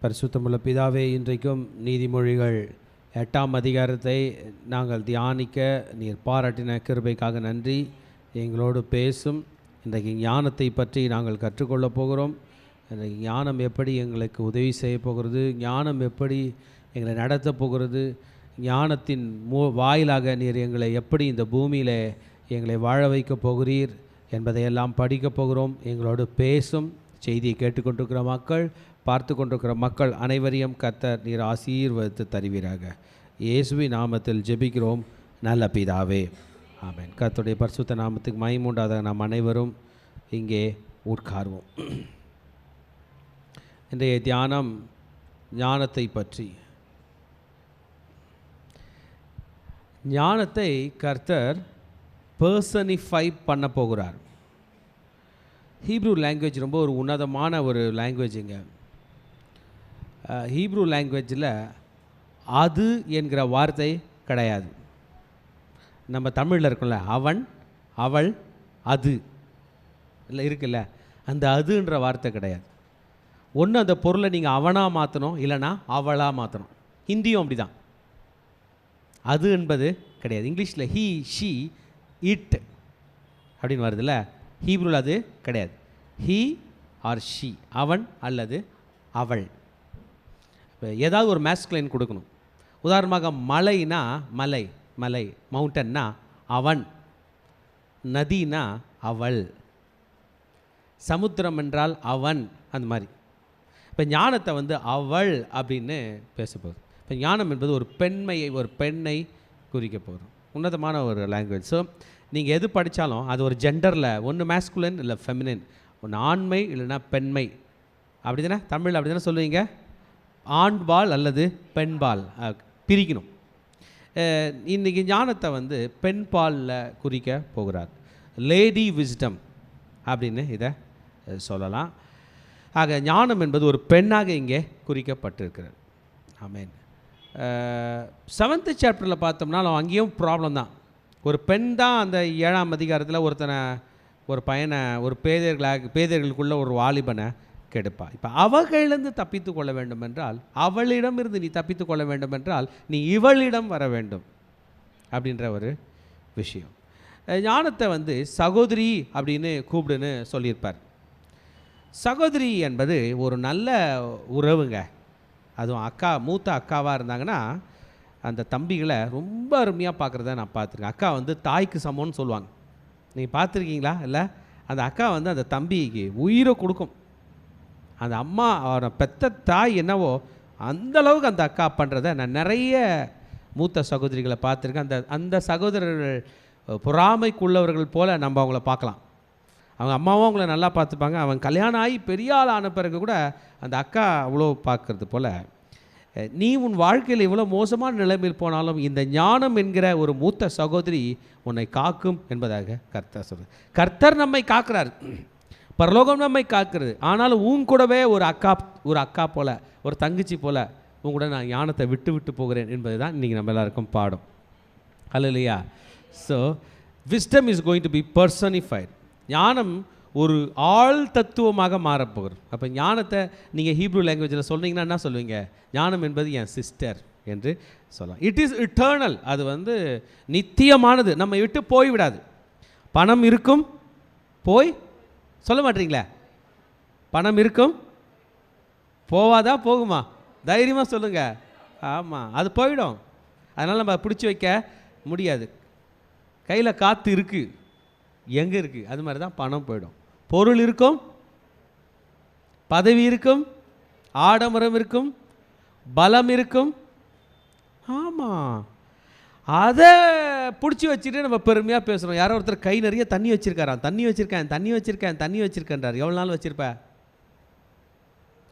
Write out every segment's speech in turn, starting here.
பரிசுத்தமுள்ள பிதாவே, இன்றைக்கும் நீதிமொழிகள் 8ஆம் அதிகாரத்தை நாங்கள் தியானிக்க நீர் பாராட்டின கிருபைக்காக நன்றி. எங்களோடு பேசும். இன்றைக்கு ஞானத்தை பற்றி நாங்கள் கற்றுக்கொள்ளப் போகிறோம். இன்றைக்கு ஞானம் எப்படி எங்களுக்கு உதவி செய்ய போகிறது, ஞானம் எப்படி எங்களை நடத்தப் போகிறது, ஞானத்தின் வாயிலாக நீர் எங்களை எப்படி இந்த பூமியில் எங்களை வாழ வைக்கப் போகிறீர் என்பதையெல்லாம் படிக்கப் போகிறோம். எங்களோடு பேசும். செய்தியை கேட்டுக்கொண்டிருக்கிற மக்கள், பார்த்து கொண்டிருக்கிற மக்கள் அனைவரையும் கர்த்தர் நீர் ஆசீர்வதித்து தருவீராக. இயேசுவின் நாமத்தில் ஜெபிக்கிறோம் நல்ல பிதாவே, ஆமென். கர்த்தருடைய பரிசுத்த நாமத்துக்கு மகிமை உண்டாதாக நாம் அனைவரும் இங்கே உட்கார்வோம். இன்றைய தியானம் ஞானத்தை பற்றி. ஞானத்தை கர்த்தர் பர்சனிஃபை பண்ண போகிறார். ஹீப்ரூ லாங்குவேஜ் ரொம்ப ஒரு உன்னதமான ஒரு லாங்குவேஜுங்க. ஹீப்ரூ லாங்குவேஜில் அது என்கிற வார்த்தை கிடையாது. நம்ம தமிழில் இருக்குல்ல, அவன், அவள், அது இல்லை இருக்குல்ல, அந்த அதுன்ற வார்த்தை கிடையாது. ஒன்று அந்த பொருளை நீங்கள் அவனாக மாற்றணும், இல்லைனா அவளாக மாற்றணும். ஹிந்தியும் அப்படி தான். அது என்பது கிடையாது. இங்கிலீஷில் ஹீ, ஷீ, இட் அப்படின்னு வருதுல்ல, ஹீப்ரூவில் அது கிடையாது. ஹீ ஆர் ஷீ, அவன் அல்லது அவள். இப்போ ஏதாவது ஒரு மேஸ்குலைன் கொடுக்கணும். உதாரணமாக மலைனா மலை, மலை மவுண்டன்னா அவன், நதினா அவள், சமுத்திரம் என்றால் அவன், அந்த மாதிரி. இப்போ ஞானத்தை அவள் அப்படின்னு பேச போகுது. இப்போ ஞானம் என்பது ஒரு பெண்மையை, ஒரு பெண்ணை குறிக்க போகிறோம். உன்னதமான ஒரு லாங்குவேஜ். ஸோ நீங்கள் எது படித்தாலும் அது ஒரு ஜெண்டரில் ஒன்று மேஸ்குலின் இல்லை ஃபெமினின், ஒன்று ஆண்மை இல்லைன்னா பெண்மை. அப்படி தானே தமிழ் அப்படி தானே சொல்லுவீங்க. ஆண்பால் அல்லது பெண்பால் பிரிக்கணும். இன்றைக்கி ஞானத்தை பெண்பாலில் குறிக்க போகிறார். லேடி விஸ்டம் அப்படின்னு இதை சொல்லலாம். ஆக ஞானம் என்பது ஒரு பெண்ணாக இங்கே குறிக்கப்பட்டிருக்கிறது. ஆமென். 7th சாப்டரில் பார்த்தோம்னாலும் அங்கேயும் ப்ராப்ளம் தான். ஒரு பெண் தான் அந்த 7ஆம் அதிகாரத்தில் ஒரு பையனை, ஒரு பேதைகளுக்குள்ள ஒரு வாலிபனை கெடுப்பா. இப்போ அவர்களிலிருந்து தப்பித்து கொள்ள வேண்டும் என்றால், அவளிடமிருந்து நீ தப்பித்து கொள்ள வேண்டும் என்றால் நீ இவளிடம் வர வேண்டும் அப்படின்ற ஒரு விஷயம். ஞானத்தை சகோதரி அப்படின்னு கூப்பிடுன்னு சொல்லியிருப்பார். சகோதரி என்பது ஒரு நல்ல உறவுங்க. அதுவும் அக்கா, மூத்த அக்காவாக இருந்தாங்கன்னா அந்த தம்பிகளை ரொம்ப அருமையாக பார்க்குறத நான் பார்த்துருக்கேன். அக்கா தாய்க்கு சமம்னு சொல்லுவாங்க. நீங்கள் பார்த்துருக்கீங்களா? இல்லை, அந்த அக்கா அந்த தம்பிக்கு உயிரை கொடுக்கும். அந்த அம்மா, அவரை பெத்த தாய் என்னவோ அந்தளவுக்கு அந்த அக்கா பண்ணுறத நான் நிறைய மூத்த சகோதரிகளை பார்த்துருக்கேன். அந்த சகோதரர்கள் பொறாமைக்குள்ளவர்கள் போல் நம்ம அவங்கள பார்க்கலாம். அவங்க அம்மாவும் அவங்கள நல்லா பார்த்துப்பாங்க. அவங்க கல்யாணம் ஆகி பெரிய ஆள் ஆன பிறகு கூட அந்த அக்கா அவ்வளோ பார்க்குறது போல், நீ உன் வாழ்க்கையில் இவ்வளோ மோசமான நிலைமையில் போனாலும் இந்த ஞானம் என்கிற ஒரு மூத்த சகோதரி உன்னை காக்கும் என்பதாக கர்த்தர் சொல்கிறார். கர்த்தர் நம்மை காக்கிறார், பரலோகம் நம்மை காக்கிறது. ஆனாலும் உன் கூடவே ஒரு அக்கா போல், ஒரு தங்கச்சி போல் உன் கூட நான் ஞானத்தை விட்டு விட்டு போகிறேன் என்பது தான் இன்றைக்கி நம்ம எல்லாருக்கும் பாடம். அல்லேலூயா. So wisdom is going to be personified. ஞானம் ஒரு ஆள் தத்துவமாக மாறப்போகிறது. அப்போ ஞானத்தை நீங்கள் ஹீப்ரூ லாங்குவேஜில் சொன்னீங்கன்னா என்ன சொல்லுவீங்க? ஞானம் என்பது என் சிஸ்டர் என்று சொல்லலாம். It is eternal. அது நித்தியமானது, நம்ம விட்டு போய்விடாது. பணம் இருக்கும், போய் சொல்ல மாட்டீங்களே, பணம் இருக்கும் போவாதா, போகுமா? தைரியமாக சொல்லுங்கள். ஆமாம், அது போயிடும். அதனால் நம்ம பிடிச்சி வைக்க முடியாது. கையில் காற்று இருக்குது, எங்கே இருக்குது? அது மாதிரி தான் பணம் போயிடும். பொருள் இருக்கும், பதவி இருக்கும், ஆடம்பரம் இருக்கும், பலம் இருக்கும். ஆமாம், அதை பிடிச்சி வச்சுட்டு நம்ம பெருமையாக பேசுகிறோம். யாரோ ஒருத்தர் கை நிறைய தண்ணி வச்சுருக்காராம், தண்ணி வச்சுருக்கேன்றார். எவ்வளோ நாள் வச்சுருப்ப?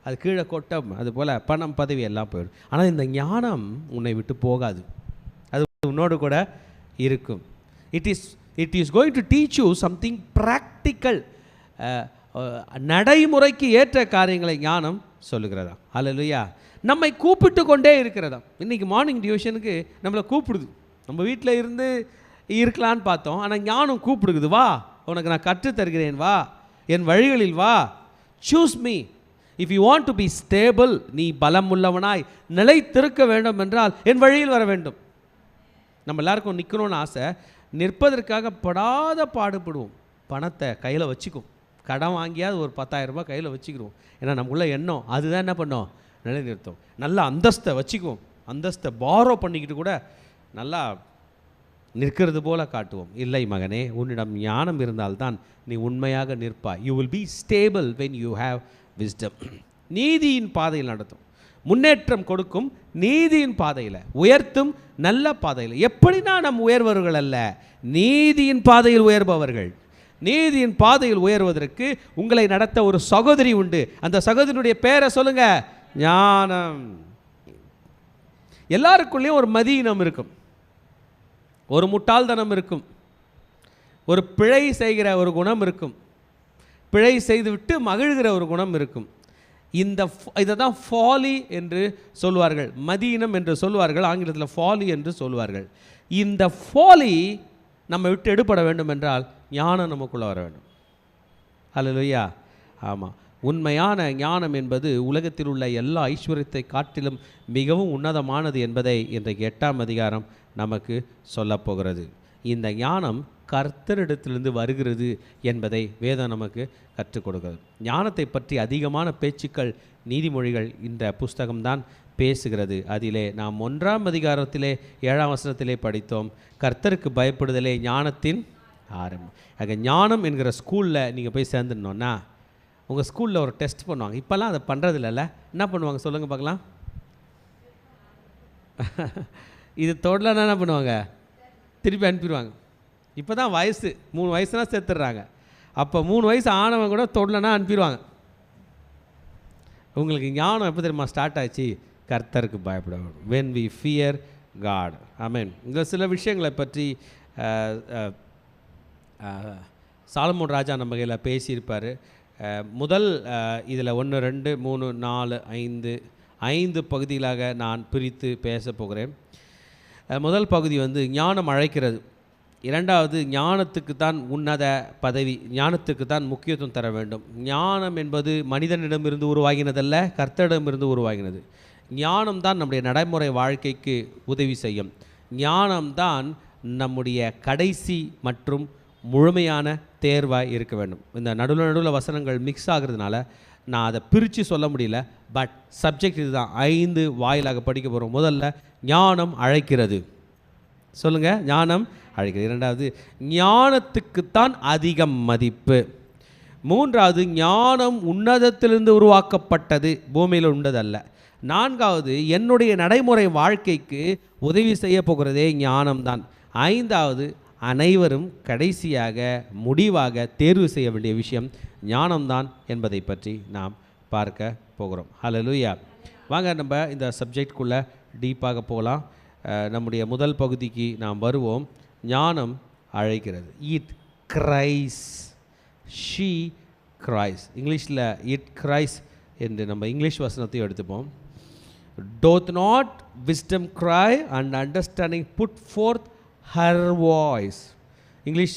அது கீழே கொட்டம். அதுபோல் பணம், பதவி எல்லாம் போயிடும். ஆனால் இந்த ஞானம் உன்னை விட்டு போகாது, அது உன்னோடு கூட இருக்கும். It is going to teach you something practical. நடைமுறைக்கு ஏற்ற காரியங்களை ஞானம் சொல்லுகிறதா. அல்லேலூயா. நம்மை கூப்பிட்டு கொண்டே இருக்கிறதா. இன்றைக்கி மார்னிங் டியூஷனுக்கு நம்மளை கூப்பிடுது. நம்ம வீட்டில் இருந்து இருக்கலான்னு பார்த்தோம், ஆனால் ஞானம் கூப்பிடுக்குது. வா, உனக்கு நான் கற்றுத்தருகிறேன், வா, என் வழிகளில் வா, choose me. If you want to be stable, நீ பலம் உள்ளவனாய் நிலைத்திருக்க வேண்டும் என்றால் என் வழியில் வர வேண்டும். நம்ம எல்லாருக்கும் நிற்கணும்னு ஆசை, நிற்பதற்காக படாத பாடுபடுவோம். பணத்தை கையில் வச்சுக்கும், கடன் வாங்கியாவது ஒரு 10,000 ரூபாய் கையில் வச்சுக்கிறோம். ஏன்னா நமக்குள்ள எண்ணம் அதுதான் என்ன பண்ணோம், நிலைநிறுத்தும். நல்ல அந்தஸ்தை வச்சுக்குவோம், அந்தஸ்தை பாரோ பண்ணிக்கிட்டு கூட நல்லா நிற்கிறது போல காட்டுவோம். இல்லை மகனே, உன்னிடம் ஞானம் இருந்தால்தான் நீ உண்மையாக நிற்பாய். You will be stable when you have wisdom. நீதியின் பாதையில் நடத்தும், முன்னேற்றம் கொடுக்கும், நீதியின் பாதையில் உயர்த்தும், நல்ல பாதையில். எப்படின்னா நம் உயர்வர்கள் அல்ல, நீதியின் பாதையில் உயர்பவர்கள். நீதியின் பாதையில் உயர்வதற்கு உங்களை நடத்த ஒரு சகோதரி உண்டு. அந்த சகோதரியுடைய பேரை சொல்லுங்க, ஞானம். எல்லாருக்குள்ளேயும் ஒரு மதியினம் இருக்கும், ஒரு முட்டாள்தனம் இருக்கும், ஒரு பிழை செய்கிற ஒரு குணம் இருக்கும், பிழை செய்துவிட்டு மகிழ்கிற ஒரு குணம் இருக்கும். இதை தான் ஃபாலி என்று சொல்வார்கள், மதியினம் என்று சொல்வார்கள், ஆங்கிலத்தில் ஃபாலி என்று சொல்வார்கள். இந்த ஃபாலி நம்ம விட்டு எடுபட வேண்டும் என்றால் ஞானம் நமக்குள்ளே வர வேண்டும். அல்லேலூயா. ஆமாம், உண்மையான ஞானம் என்பது உலகத்தில் உள்ள எல்லா ஐஸ்வர்யத்தை காட்டிலும் மிகவும் உன்னதமானது என்பதை இன்றைக்கு 8ஆம் அதிகாரம் நமக்கு சொல்லப்போகிறது. இந்த ஞானம் கர்த்தரிடத்திலிருந்து வருகிறது என்பதை வேதம் நமக்கு கற்றுக் கொடுக்கிறது. ஞானத்தை பற்றி அதிகமான பேச்சுக்கள், நீதிமொழிகள் இந்த புஸ்தகம்தான் பேசுகிறது. அதிலே நாம் 1ஆம் அதிகாரத்திலே 7ஆம் வசனத்திலே படித்தோம், கர்த்தருக்கு பயப்படுதலே ஞானத்தின் ஆரம்பம். ஆக ஞானம் என்கிற ஸ்கூலில் நீங்கள் போய் சேர்ந்துடணுன்னா, உங்கள் ஸ்கூலில் ஒரு டெஸ்ட் பண்ணுவாங்க. இப்போல்லாம் அதை பண்ணுறது இல்லைல்ல, என்ன பண்ணுவாங்க சொல்லுங்கள் பார்க்கலாம். இது தொடலன்னா என்ன பண்ணுவாங்க, திருப்பி அனுப்பிடுவாங்க. இப்போ தான் வயசு 3 வயசுனா சேர்த்துடுறாங்க. அப்போ 3 வயசு ஆனவங்க கூட தொடலன்னா அனுப்பிடுவாங்க. உங்களுக்கு ஞானம் எப்போ தெரியுமா ஸ்டார்ட் ஆச்சு, கர்த்தருக்கு பயப்பட வேண்டும். when we fear God. ஆமென். இந்த சில விஷயங்களை பற்றி சாலமோன் ராஜா நம்ம கையில் பேசியிருப்பார். முதல் இதில் 1 2 3 4 5 பகுதிகளாக நான் பிரித்து பேச போகிறேன். முதல் பகுதி ஞானம் அழைக்கிறது. இரண்டாவது, ஞானத்துக்கு தான் உன்னத பதவி, ஞானத்துக்கு தான் முக்கியத்துவம் தர வேண்டும். ஞானம் என்பது மனிதனிடமிருந்து உருவாகினதல்ல, கர்த்தரிடமிருந்து உருவாகினது. ஞானம்தான் நம்முடைய நடைமுறை வாழ்க்கைக்கு உதவி செய்யும். ஞானம்தான் நம்முடைய கடைசி மற்றும் முழுமையான தேர்வாக இருக்க வேண்டும். இந்த நடுவில் வசனங்கள் மிக்ஸ் ஆகிறதுனால நான் அதை பிரித்து சொல்ல முடியல. பட் சப்ஜெக்ட் இதுதான். 5 வாயிலாக படிக்க போகிறோம். முதல்ல, ஞானம் அழைக்கிறது. சொல்லுங்கள், ஞானம் அழைக்கிறது. இரண்டாவது, ஞானத்துக்குத்தான் அதிக மதிப்பு. மூன்றாவது, ஞானம் உன்னதத்திலிருந்து உருவாக்கப்பட்டது, பூமியில் உண்டதல்ல. நான்காவது, என்னுடைய நடைமுறை வாழ்க்கைக்கு உதவி செய்ய போகிறதே ஞானம்தான். ஐந்தாவது, அனைவரும் கடைசியாக முடிவாக தேர்வு செய்ய வேண்டிய விஷயம் ஞானம்தான் என்பதை பற்றி நாம் பார்க்க போகிறோம். ஹல்லேலூயா. வாங்க நம்ம இந்த சப்ஜெக்டுக்குள்ளே டீப்பாக போகலாம். நம்முடைய முதல் பகுதிக்கு நாம் வருவோம். ஞானம் அழைக்கிறது. It cries, she cries. இங்கிலீஷில் இட் கிரைஸ் என்று நம்ம இங்கிலீஷ் வசனத்தையும் எடுத்துப்போம். doth not wisdom cry and understanding put forth her voice. English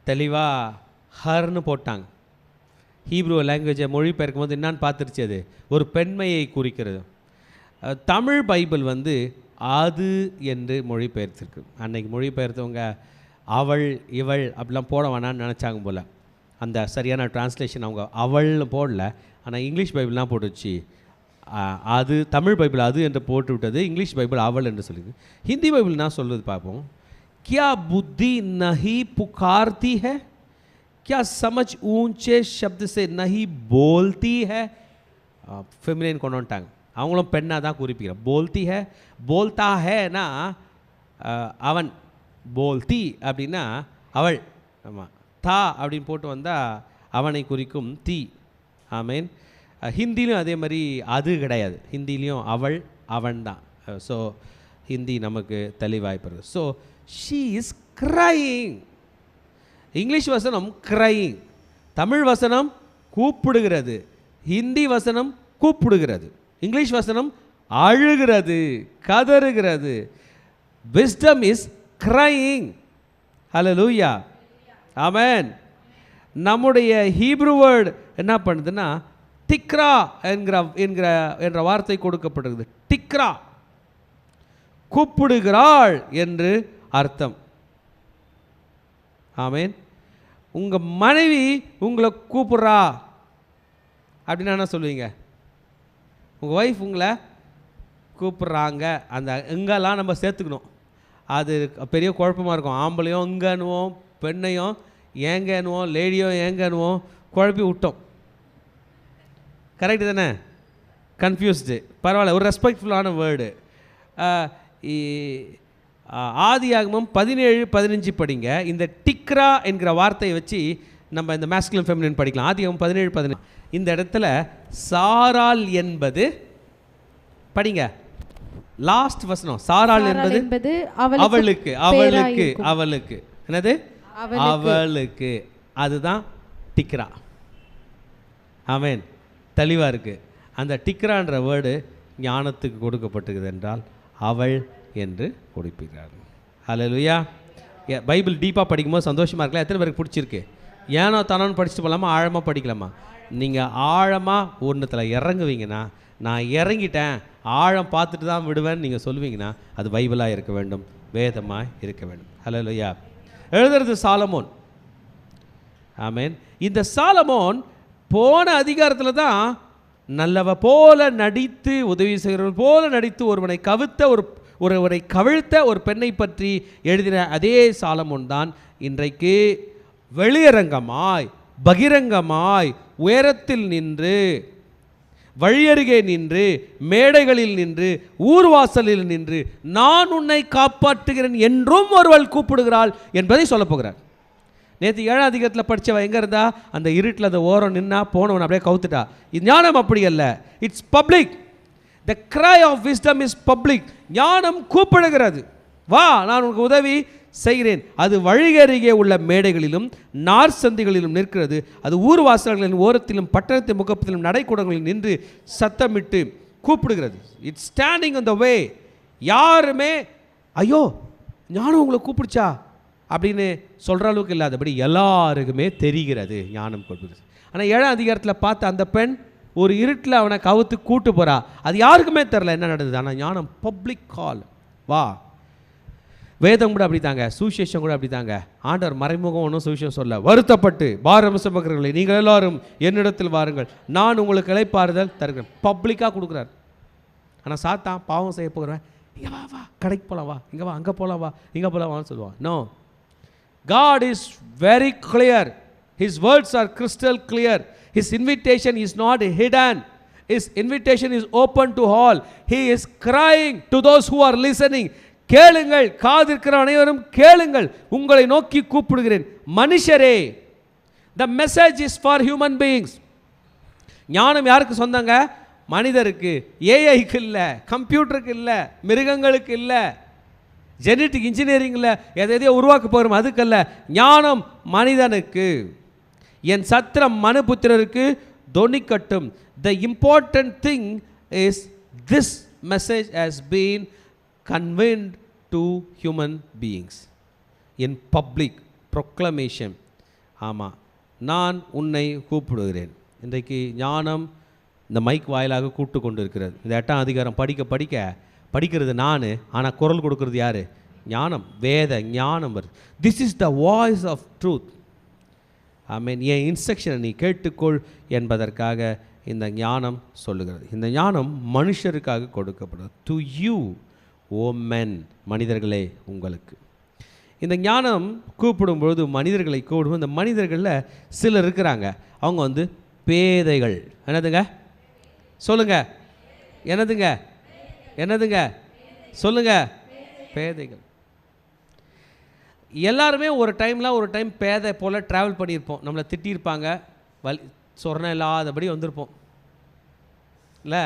தெளிவாக ஹர்னு போட்டாங்க. ஹீப்ரூ லாங்குவேஜை மொழிபெயர்க்கும் போது என்னான்னு பார்த்துருச்சு, அது ஒரு பெண்மையை குறிக்கிறது. தமிழ் பைபிள் அது என்று மொழிபெயர்த்திருக்கு. அன்னைக்கு மொழிபெயர்த்தவங்க அவள் இவள் அப்படிலாம் போட வேணான்னு நினச்சாங்க போல். அந்த சரியான டிரான்ஸ்லேஷன் அவங்க அவள்னு போடல. ஆனால் இங்கிலீஷ் பைபிள்லாம் போட்டுச்சு அது. தமிழ் பைபிள் அது என்று போட்டு விட்டது, இங்கிலீஷ் பைபிள் அவள் என்று சொல்லுது. ஹிந்தி பைபிள் நான் சொல்வது பார்ப்போம். क्या बुद्धि नहीं पुकारती है, क्या समझ ऊंचे शब्द से नहीं बोलती है. ஃபெமினின் கொண்டு வந்துட்டாங்க, அவங்களும் பெண்ணாக தான் குறிப்பிக்கிறோம். போல்தி ஹே, போல்தா ஹேனா அவன், போல்தி அப்படின்னா அவள். ஆமாம், தா அப்படின்னு போட்டு வந்தால் அவனை குறிக்கும் தீ. ஆமீன். ஹிந்திலையும் அதே மாதிரி அது கிடையாது, ஹிந்திலையும் அவள் அவன் தான். ஸோ ஹிந்தி நமக்கு தெளிவாய்ப்படுறது. So she is crying. English வசனம் கிரையிங், தமிழ் வசனம் கூப்பிடுகிறது, ஹிந்தி வசனம் கூப்பிடுகிறது, இங்கிலீஷ் வசனம் அழுகிறது, கதறுகிறது. Wisdom is crying. ஹல்லேலூயா. ஆமென். நம்முடைய ஹீப்ரு வேர்டு என்ன பண்ணுதுன்னா டிக்ரா என்ற வார்த்தை கொடுக்கப்படுகிறது. டிக்ரா, கூப்பிடுகிறாள் என்று அர்த்தம். ஆமேன். உங்கள் மனைவி உங்களை கூப்பிட்றா அப்படின்னா என்ன சொல்லுவீங்க? உங்கள் ஒய்ஃப் உங்களை கூப்பிட்றாங்க, அந்த எங்கெல்லாம் நம்ம சேர்த்துக்கணும். அது பெரிய குழப்பமாக இருக்கும். ஆம்பளையும் இங்கன்னுவோம், பெண்ணையும் ஏங்கன்னுவோம், லேடியும் ஏங்கன்னுவோம், குழப்பி விட்டோம். கரெக்டு தானே? கன்ஃபியூஸ்டு. பரவாயில்ல, ஒரு ரெஸ்பெக்ட்ஃபுல்லான வேர்டு. ஆதியாகமம் 17:15 படிங்க. இந்த டிக்ரா என்கிற வார்த்தையை வச்சு நம்ம இந்த மேஸ்குலின் ஃபெமினின் படிக்கலாம். ஆதியாகமம் 17:15. இந்த இடத்துல சாராள் என்பது படிங்க, லாஸ்ட் வசனம். சாராள் என்பது அவளுக்கு அவளுக்கு அவளுக்கு என்னது? அவளுக்கு. அதுதான் டிக்ரா. ஆமேன். தெளிவாக இருக்குது. அந்த டிக்ரான்ற வேர்டு ஞானத்துக்கு கொடுக்கப்பட்டிருக்குது என்றால் அவள் என்று கொடுக்கிறார். ஹல்லேலூயா. பைபிள் டீப்பாக படிக்கும்போது சந்தோஷமாக இருக்கலாம். எத்தனை பேருக்கு பிடிச்சிருக்கு? ஏனோ தானோன்னு படிச்சுட்டு போகலாமா, ஆழமாக படிக்கலாமா? நீங்கள் ஆழமாக ஒன்றுத்தில் இறங்குவீங்கன்னா, நான் இறங்கிட்டேன், ஆழம் பார்த்துட்டு தான் விடுவேன் நீங்கள் சொல்லுவீங்கன்னா, அது பைபிளாக இருக்க வேண்டும், வேதமாக இருக்க வேண்டும். ஹல்லேலூயா. எழுதுறது சாலமோன். ஆமேன். இந்த சாலமோன் போன அதிகாரத்தில் தான் நல்லவ போல நடித்து, உதவி செய்கிறவர்கள் போல நடித்து ஒருவனை கவிழ்த்த ஒரு பெண்ணை பற்றி எழுதின அதே சாலமோன் தான் இன்றைக்கு வெளியரங்கமாய், பகிரங்கமாய், உயரத்தில் நின்று, வழியருகே நின்று, மேடைகளில் நின்று, ஊர்வாசலில் நின்று, நான் உன்னை காப்பாற்றுகிறேன் என்றும் ஒருவள் கூப்பிடுகிறாள் என்பதை சொல்ல போகிறார். நேற்று 7ஆம் அதிகாரத்தில் படித்தவ எங்கே இருந்தா? அந்த இருட்டில் அந்த ஓரம் நின்னா, போனவன் அப்படியே கவுத்துட்டா. இது ஞானம் அப்படி அல்ல. It's public. The cry of wisdom is public. ஞானம் கூப்பிடுகிறது, வா நான் உனக்கு உதவி செய்கிறேன். அது வழியருகே உள்ள மேடைகளிலும் நார் சந்திகளிலும் நிற்கிறது. அது ஊர்வாசல்களின் ஓரத்திலும் பட்டணத்தின் முகத்திலும் நடைக்கூடங்களில் நின்று சத்தமிட்டு கூப்பிடுகிறது. இட்ஸ் ஸ்டாண்டிங் ஆன் த வே. யாருமே ஐயோ ஞானம் உங்களை கூப்பிடுச்சா அப்படின்னு சொல்கிற அளவுக்கு இல்லாதபடி எல்லாருக்குமே தெரிகிறது ஞானம் கொடுக்குது. ஆனால் 7ஆம் அதிகாரத்தில் பார்த்த அந்த பெண் ஒரு இருட்டில் அவனை கவுத்து கூட்டு போகிறா. அது யாருக்குமே தெரில என்ன நடந்தது. ஆனால் ஞானம் பப்ளிக் கால், வா. வேதம் கூட அப்படி தாங்க, சுவிசேஷம் கூட அப்படி தாங்க. ஆண்டவர் மறைமுகம் ஒன்றும் சுவிசேஷம் சொல்ல, வருத்தப்பட்டு பாரம் சுமக்கிறவர்களே நீங்கள் எல்லாரும் என்னிடத்தில் வாருங்கள், நான் உங்களுக்கு இளைப்பாறுதல் தருகிறேன். பப்ளிக்காக கொடுக்குறார். ஆனால் சாத்தான் பாவம் செய்ய போகிறேன், இங்கே வா வா கடைக்கு போகலாம், வா இங்கே வா, அங்கே போகலாம், வா இங்கே போகலாம் வான்னு சொல்லுவான். No, God is very clear. His words are crystal clear. His invitation is not hidden. His invitation is open to all. He is crying to those who are listening. கேளுங்கள், காதிருக்கிற அனைவரும் கேளுங்கள், உங்களை நோக்கி கூப்பிடுகிறேன் மனுஷரே. The message is for human beings. ஞானம் யாருக்கு சொந்தங்க? மனிதருக்கு. ஏஐக்கு இல்லை, கம்ப்யூட்டருக்கு இல்லை, மிருகங்களுக்கு இல்லை, ஜெனட்டிக் இன்ஜினியரிங்கில் எதையோ உருவாக்க போகிறோம் அதுக்கல்ல. ஞானம் மனிதனுக்கு. என் சத்திரம் மனுபுத்திரருக்கு தொனிக்கட்டும். The important thing is this message has been conveyed to human beings in public proclamation. ஆமாம், நான் உன்னை கூப்பிடுகிறேன். இன்றைக்கு ஞானம் இந்த மைக் வாயிலாக கூப்பிட்டு கொண்டு இருக்கிறது. இந்த 8ஆம் அதிகாரம் படிக்கிறது நான், ஆனால் குரல் கொடுக்கறது யார்? ஞானம். வேத ஞானம் வருது. This is the voice of truth. I mean, என் இன்ஸ்ட்ரக்ஷனை நீ கேட்டுக்கொள் என்பதற்காக இந்த ஞானம் சொல்லுகிறது. இந்த ஞானம் மனுஷருக்காக கொடுக்கப்படுது. டு யூ ஓ மென், மனிதர்களே உங்களுக்கு. இந்த ஞானம் கூப்பிடும்பொழுது மனிதர்களை கூப்பிடும். இந்த மனிதர்களில் சிலர் இருக்கிறாங்க, அவங்க பேதைகள். என்னதுங்க சொல்லுங்க? என்னதுங்க சொல்லுங்க? பேதைகள். எல்லாருமே ஒரு டைம் பேதை போல் ட்ராவல் பண்ணியிருப்போம். நம்மளை திட்டியிருப்பாங்க, சொர்ணம் இல்லாதபடி வந்திருப்போம், இல்லை?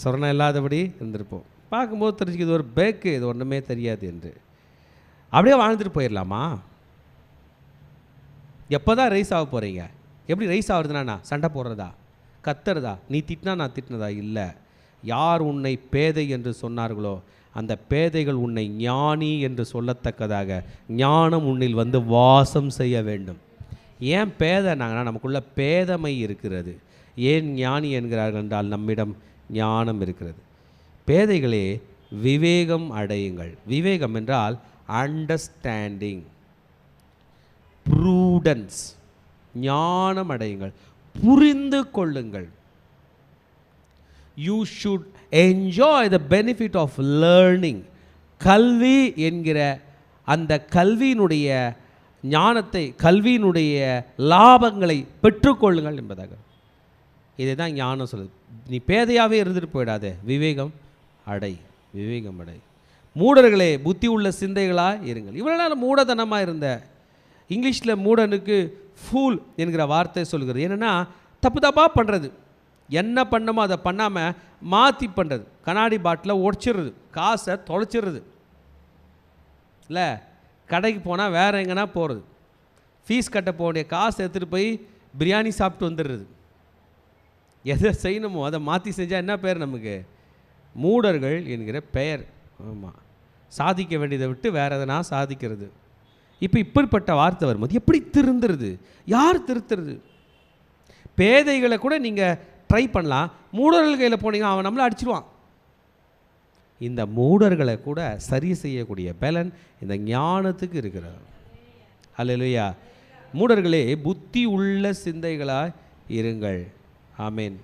சொர்ணம் இல்லாதபடி இருந்திருப்போம். பார்க்கும்போது தெரிஞ்சுக்கிது ஒரு பேக்கு, இது ஒன்றுமே தெரியாது என்று அப்படியே வாழ்ந்துட்டு போயிடலாமா? எப்போ தான் ரைஸ் ஆக போகிறீங்க? எப்படி ரைஸ் ஆகுறதுனா சண்டை போடுறதா, கத்துறதா, நீ திட்டினா நான் திட்டினதா? இல்லை. யார் உன்னை பேதை என்று சொன்னார்களோ அந்த பேதைகள் உன்னை ஞானி என்று சொல்லத்தக்கதாக ஞானம் உன்னில் வாசம் செய்ய வேண்டும். ஏன் பேதைனாங்கன்னா நமக்குள்ள பேதமை இருக்கிறது. ஏன் ஞானி என்கிறார்கள் என்றால் நம்மிடம் ஞானம் இருக்கிறது. பேதைகளே விவேகம் அடையுங்கள். விவேகம் என்றால் அண்டர்ஸ்டாண்டிங், ப்ரூடன்ஸ், ஞானம் அடையுங்கள், புரிந்து கொள்ளுங்கள். You should enjoy the benefit of learning. கல்வி என்கிற அந்த கல்வியினுடைய ஞானத்தை, கல்வியினுடைய லாபங்களை பெற்றுக்கொள்ளுங்கள் என்பதாக. இதை தான் ஞானம் சொல்லுது. நீ பேதையாகவே இருந்துட்டு போயிடாதே, விவேகம் அடை, விவேகம் அடை. மூடர்களே புத்தி உள்ள சிந்தைகளாக இருங்கள். இவ்வளோ நாள் மூடத்தனமாக இருந்த, இங்கிலீஷில் மூடனுக்கு ஃபூல் என்கிற வார்த்தை சொல்கிறது. என்னென்னா தப்பு தப்பாக பண்ணுறது, என்ன பண்ணமோ அதை பண்ணாமல் மாற்றி பண்ணுறது. கண்ணாடி பாட்டில் உடச்சிடுறது, காசை தொலைச்சிடுறது, இல்லை கடைக்கு போனால் வேறு எங்கன்னா போகிறது, ஃபீஸ் கட்ட போக வேண்டிய காசை எடுத்துகிட்டு போய் பிரியாணி சாப்பிட்டு வந்துடுறது. எதை செய்யணுமோ அதை மாற்றி செஞ்சால் என்ன பேர் நமக்கு? மூடர்கள் என்கிற பெயர். ஆமாம், சாதிக்க வேண்டியதை விட்டு வேறு எதனா சாதிக்கிறது. இப்போ இப்படிப்பட்ட வார்த்தை வரும்போது எப்படி திருந்துறது? யார் திருத்துறது? பேதைகளை கூட நீங்கள் ட்ரை பண்ணலாம், மூடர்கள் கையில் போனீங்கன்னா அவன் நம்மளை அடிச்சிடுவான். இந்த மூடர்களை கூட சரி செய்யக்கூடிய பலன் இந்த ஞானத்துக்கு இருக்கிறது. அல்லேலூயா. மூடர்களே புத்தி உள்ள சிந்தைகளாக இருங்கள். ஆமேன்.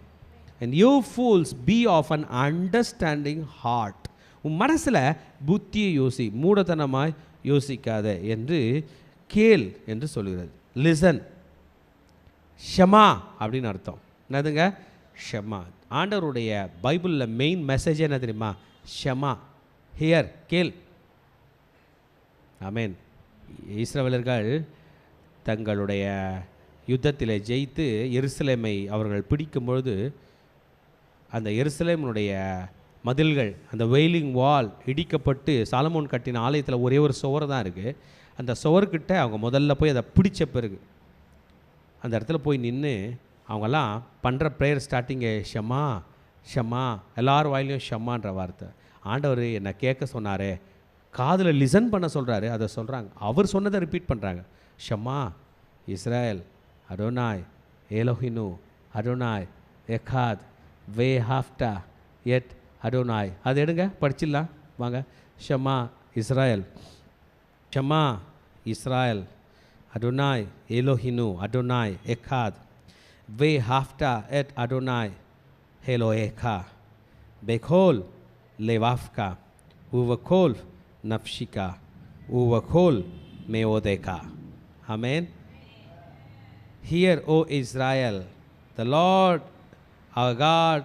And you fools be of an understanding heart. உன் மனசில் புத்தியை யோசி, மூடத்தனமாய் யோசிக்காத என்று கேள் என்று சொல்கிறது. லிசன், ஷமா அப்படின்னு அர்த்தம். என்னதுங்க? ஷமா. ஆண்டவருடைய பைபிளில் மெயின் மெசேஜ் என்ன தெரியுமா? ஷமா, ஹியர், கேள். ஆமேன். இஸ்ரவேலர்கள் தங்களுடைய யுத்தத்தில் ஜெயித்து எருசலேமை அவர்கள் பிடிக்கும் பொழுது அந்த எருசலேமுடைய மதில்கள், அந்த வெயிலிங் வால் இடிக்கப்பட்டு சாலமோன் கட்டின ஆலயத்தில் ஒரே ஒரு சுவர் தான் இருக்குது. அந்த சுவர்கிட்ட அவங்க முதல்ல போய் அதை பிடிச்ச பிறகு அந்த இடத்துல போய் நின்று அவங்கெல்லாம் பண்ணுற ப்ரேயர் ஸ்டார்டிங்கு ஷமா ஷமா, எல்லார் வாயிலையும் ஷம்மான்ற வார்த்தை. ஆண்டவர் என்னை கேட்க சொன்னாரே, காதில் லிசன் பண்ண சொல்கிறாரு, அதை சொல்கிறாங்க. அவர் சொன்னதை ரிப்பீட் பண்ணுறாங்க. ஷமா இஸ்ராயல், அடோனாய் ஏலோஹினு, அடோனாய் எக்காத், வே ஹாஃப்டா எட் அடோனாய். அது எடுங்க, படிச்சிடலாம் வாங்க. ஷமா Israel, ஷமா Israel, Adonai ஏலோஹினு, Adonai எக்காத், way ஹாஃப்டா Ed Adonai Halo Eka, பெகோல் लेवाफका उवकोल नफ्शिका उवकोल मेओदेका. Amen. Hear, O Israel, the Lord our God,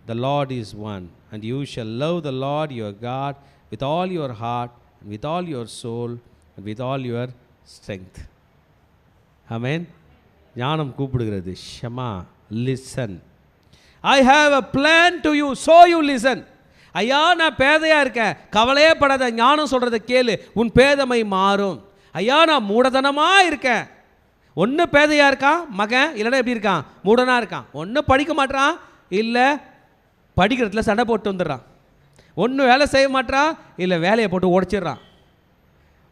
the Lord is one, and you shall love the Lord your God with all your heart, and with all your soul, and with all your strength. Amen. ஞானம் கூப்பிடுகிறது. ஷமா, listen. I have a plan to you, so you listen. ஐயா நான் பேதையாக இருக்கேன், கவலையே படாத, ஞானம் சொல்கிறத கேளு, உன் பேதமை மாறும். ஐயா நான் மூடத்தனமாக இருக்கேன். ஒன்று பேதையாக இருக்கான் மகன், இல்லைன்னா எப்படி இருக்கான்? மூடனாக இருக்கான். ஒன்று படிக்க மாட்டான், இல்லை படிக்கிறதுல சண்டை போட்டு வந்துடுறான். ஒன்று வேலை செய்ய மாட்டான், இல்லை வேலையை போட்டு உடச்சிட்றான்.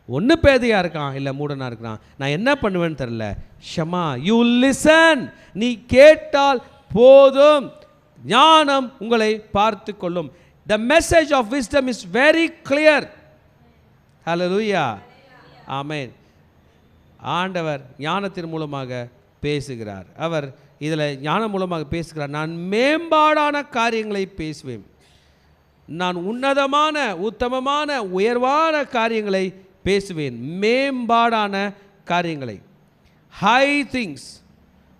ஒன்று பேதையாக இருக்கான், இல்லை மூடனாக இருக்கிறான். நான் என்ன பண்ணுவேன்னு தெரில. ஷமா, யூ லிசன். நீ கேட்டால் போதும், ஞானம் உங்களை பார்த்து கொள்ளும். The message of wisdom is very clear. Hallelujah. Amen. ஆண்டவர் ஞானத்தின் மூலமாக பேசுகிறார். அவர் இதில் ஞானம் மூலமாக பேசுகிறார். நான் மேம்பாடான காரியங்களை பேசுவேன், நான் உன்னதமான உத்தமமான உயர்வான காரியங்களை பேசுவேன். மேம்பாடான காரியங்களை, ஹை திங்ஸ்,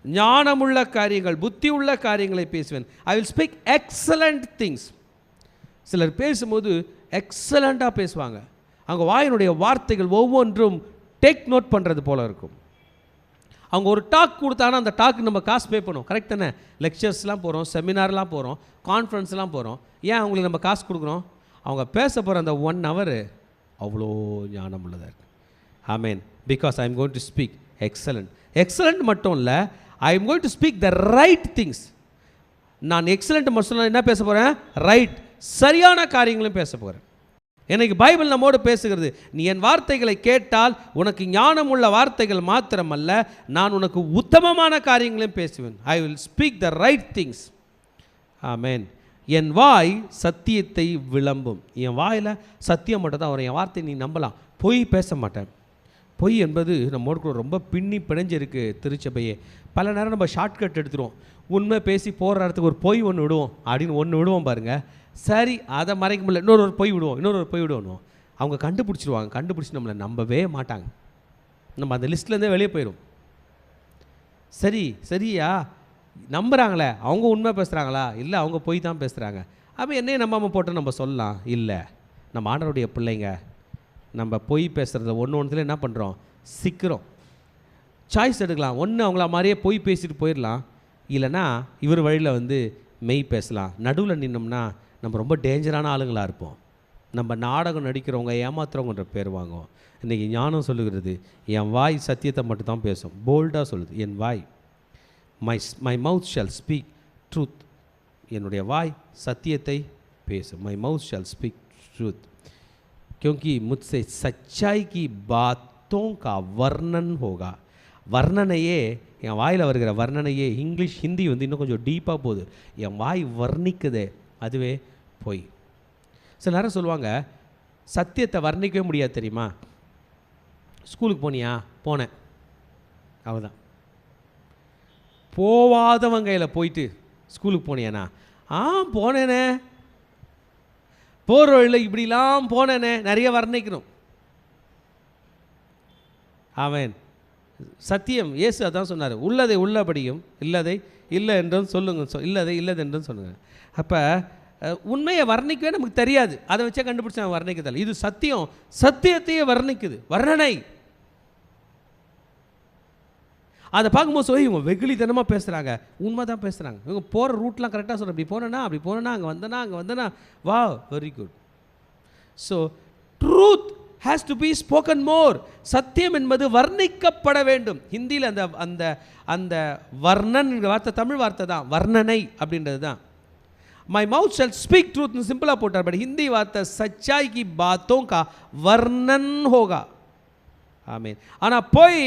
ஞானமுள்ள காரியங்கள், புத்தி உள்ள காரியங்களை பேசுவேன். I will speak excellent things. சிலர் பேசும்போது எக்ஸலண்ட்டாக பேசுவாங்க. அவங்க வாயினுடைய வார்த்தைகள் ஒவ்வொன்றும் டேக் நோட் பண்ணுறது போல் இருக்கும். அவங்க ஒரு டாக் கொடுத்தாங்கன்னா அந்த டாக்கு நம்ம காசு பே பண்ணுவோம். கரெக்ட் தானே? லெக்சர்ஸ்லாம் போகிறோம், செமினார்லாம் போகிறோம், கான்ஃபரன்ஸ்லாம் போகிறோம். ஏன் அவங்களுக்கு நம்ம காசு கொடுக்குறோம்? அவங்க பேச போகிற அந்த 1 hour அவ்வளோ ஞானம் உள்ளதாக இருக்குது. ஆமேன். Because I am going to speak excellent. Excellent மட்டும் இல்லை, I am going to speak the right things. நான் எக்ஸலண்ட் மட்டும் என்ன பேச போகிறேன்? ரைட், சரியான காரியங்களும் பேச போகிறேன். எனக்கு பைபிள் நம்மோடு பேசுகிறது, நீ என் வார்த்தைகளை கேட்டால் உனக்கு ஞானம் உள்ள வார்த்தைகள் மாத்திரமல்ல, நான் உனக்கு உத்தமமான காரியங்களையும் பேசுவேன். I will speak the right things. ஆமென். என் வாய் சத்தியத்தை விளம்பும். என் வாயில் சத்தியம் மட்டும் தான் வரும். என் வார்த்தை நீ நம்பலாம். பொய் பேச மாட்டேன். பொய் என்பது நம்மோடு கூட ரொம்ப பின்னி பிணைஞ்சிருக்கு திருச்சபையே. பல நேரம் நம்ம ஷார்ட்கட் எடுத்துருவோம். உண்மை பேசி போகிற இடத்துக்கு ஒரு பொய் ஒன்று விடுவோம் அப்படின்னு ஒன்று விடுவோம் பாருங்கள். சரி, அதை மறைக்க முடியல, இன்னொரு பொய் விடுவோம், இன்னொரு பொய் விடுவோம். அவங்க கண்டுபிடிச்சிருவாங்க. கண்டுபிடிச்சி நம்மளை நம்பவே மாட்டாங்க. நம்ம அந்த லிஸ்ட்லேருந்தே வெளியே போயிடும். சரியா நம்புகிறாங்களே, அவங்க உண்மை பேசுகிறாங்களா? இல்லை, அவங்க பொய் தான் பேசுகிறாங்க. அப்போ என்னையும் நம்பாமல் போட்டு நம்ம சொல்லலாம். இல்லை, நம்ம ஆண்டவருடைய பிள்ளைங்க. நம்ம பொய் பேசுகிறத ஒன்றுல என்ன பண்ணுறோம்? சிக்கிறோம். சாய்ஸ் எடுக்கலாம். ஒன்று அவங்கள மாதிரியே பொய் பேசிட்டு போயிடலாம், இல்லைனா இவர் வழியில் மெய் பேசலாம். நடுவில் நின்னோம்னா நம்ம ரொம்ப டேஞ்சரான ஆளுங்களாக இருப்போம். நம்ம நாடகம் நடிக்கிறவங்க, ஏமாத்துறவங்கன்ற பேர் வாங்குவோம். இன்றைக்கி ஞானம் சொல்லுகிறது, என் வாய் சத்தியத்தை மட்டும்தான் பேசும். போல்டாக சொல்லுது, என் வாய், my mouth shall speak truth. என்னுடைய வாய் சத்தியத்தை பேசும். My mouth shall speak truth क्योंकि मुझसे सच्चाई की बातों का वर्णन होगा. வர்ணனையே, என் வாயில் வருகிற வர்ணனையே, இங்கிலீஷ் ஹிந்தி இன்னும் கொஞ்சம் டீப்பாக போகுது. என் வாய் வர்ணிக்குதே, அதுவே பொய். சில நேரம் சொல்லுவாங்க, சத்தியத்தை வர்ணிக்கவே முடியாது தெரியுமா? ஸ்கூலுக்கு போனியா? போனேன், அவ்வளோதான். போவாதவங்க கையில் போயிட்டு ஸ்கூலுக்கு போனியாண்ணா? போனேனே, போகிற வழியில் இப்படிலாம் போனேனே, நிறைய வர்ணிக்கணும். அவன் சத்தியம் இயேசு அதான் சொன்னார், உள்ளதை உள்ளபடியும் இல்லதை இல்லை என்றும் சொல்லுங்க, இல்லதை இல்லது என்றும் சொல்லுங்கள். அப்போ உண்மையை வர்ணிக்கவே நமக்கு தெரியாது, அதை வச்சே கண்டுபிடிச்சி நான் வர்ணிக்கதில்லை. இது சத்தியம், சத்தியத்தையே வர்ணிக்குது, வர்ணனை. அதை பார்க்கும்போது சொல்லி இவங்க வெகுளித்தனமாக பேசுகிறாங்க, உண்மை தான் பேசுகிறாங்க. இவங்க போகிற ரூட்லாம் கரெக்டாக சொல்கிறேன், இப்படி போனேன்னா அப்படி போனேன்னா அங்கே வந்தேன்னா வா, very good. So truth has to be spoken more. சத்தியம் என்பது வர்ணிக்கப்பட வேண்டும். ஹிந்தியில் அந்த அந்த அந்த வர்ணன்ங்கிற வார்த்தை தமிழ் வார்த்தை தான், வர்ணனை அப்படின்றது தான். மை மவுத் ஷால் ஸ்பீக் ட்ரூத்னு சிம்பிளாக போட்டார். பட் ஹிந்தி வார்த்தை சச்சாய் கி பாத்தோं का वर्णन होगा. ஆமீன். ஆனால் போய்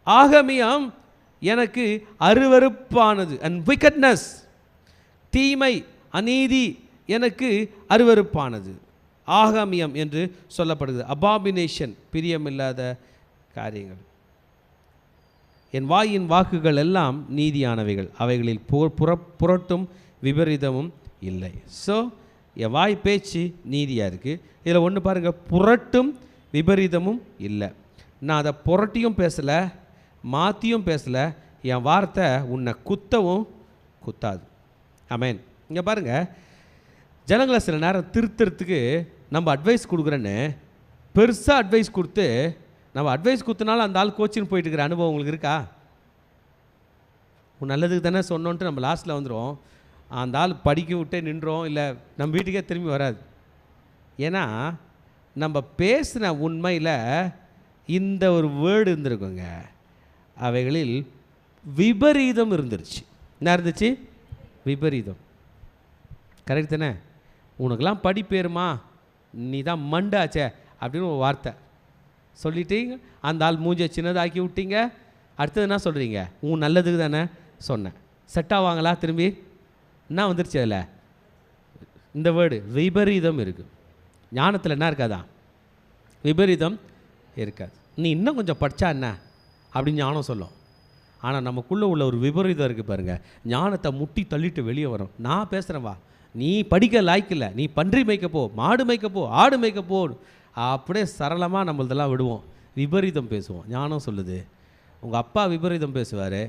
ஆகமியம் எனக்கு அருவருப்பானது. அண்ட் விக்கட்னஸ், தீமை, அநீதி எனக்கு அருவருப்பானது. ஆகமியம் என்று சொல்லப்படுகிறது. அபாமினேஷன், பிரியமில்லாத காரியங்கள். என் வாயின் வாக்குகள் எல்லாம் நீதியானவைகள், அவைகளில் புரட்டும் விபரீதமும் இல்லை. ஸோ என் வாய் பேச்சு நீதியாக இருக்குது. இதில் ஒன்று பாருங்கள், புரட்டும் விபரீதமும் இல்லை. நான் அதை புரட்டியும் பேசலை, மாற்றியும் பேசலை. என் வார்த்தை உன்னை குத்தவும் குத்தாது. ஆமேன். இங்கே பாருங்கள், ஜனங்களை சில நேரம் திருத்துறதுக்கு நம்ம அட்வைஸ் கொடுக்குறேன்னு பெருசாக அட்வைஸ் கொடுத்து, நம்ம அட்வைஸ் கொடுத்தனால அந்த ஆள் கோச்சின்னு போயிட்டு இருக்கிற அனுபவம் உங்களுக்கு இருக்கா? உன் நல்லதுக்கு தானே சொன்னோன்ட்டு நம்ம லாஸ்ட்டில் வந்துடும். அந்த ஆள் படிக்க விட்டே நின்றோம், இல்லை நம்ம வீட்டுக்கே திரும்பி வராது. ஏன்னா நம்ம பேசின உண்மையில் இந்த ஒரு வேர்டு இருந்திருக்குங்க, அவைகளில் விபரீதம் இருந்துருச்சு. என்ன இருந்துச்சு? விபரீதம். கரெக்ட் தானே? உனக்கெல்லாம் படிப்பேருமா, நீ தான் மண்டாச்சே அப்படின்னு ஒரு வார்த்தை சொல்லிட்டீங்க. அந்த ஆள் மூஞ்சை சின்னதாக்கி விட்டீங்க. அடுத்தது என்ன சொல்கிறீங்க? உன் நல்லதுக்கு தானே சொன்னேன். செட் ஆவாங்களா? திரும்பி என்ன வந்துருச்சு அதில்? இந்த வேர்டு விபரீதம் இருக்குது. ஞானத்தில் என்ன இருக்காதா? விபரீதம் இருக்காது. நீ இன்னும் கொஞ்சம் படித்தா என்ன அப்படின்னு ஞானம் சொல்லும். ஆனால் நமக்குள்ளே உள்ள ஒரு விபரீதம் இருக்குது பாருங்கள், ஞானத்தை முட்டி தள்ளிட்டு வெளியே வரும். நான் பேசுகிறேன், வா, நீ படிக்க லாய்க்கில்லை, நீ பன்றி மேய்க்கப்போ, மாடு மேய்க்கப்போ, ஆடு மேய்க்கப்போ, அப்படியே சரளமாக நம்மளதெல்லாம் விடுவோம். விபரீதம் பேசுவோம். ஞானம் சொல்லுது, உங்கள் அப்பா விபரீதம் பேசுவார்,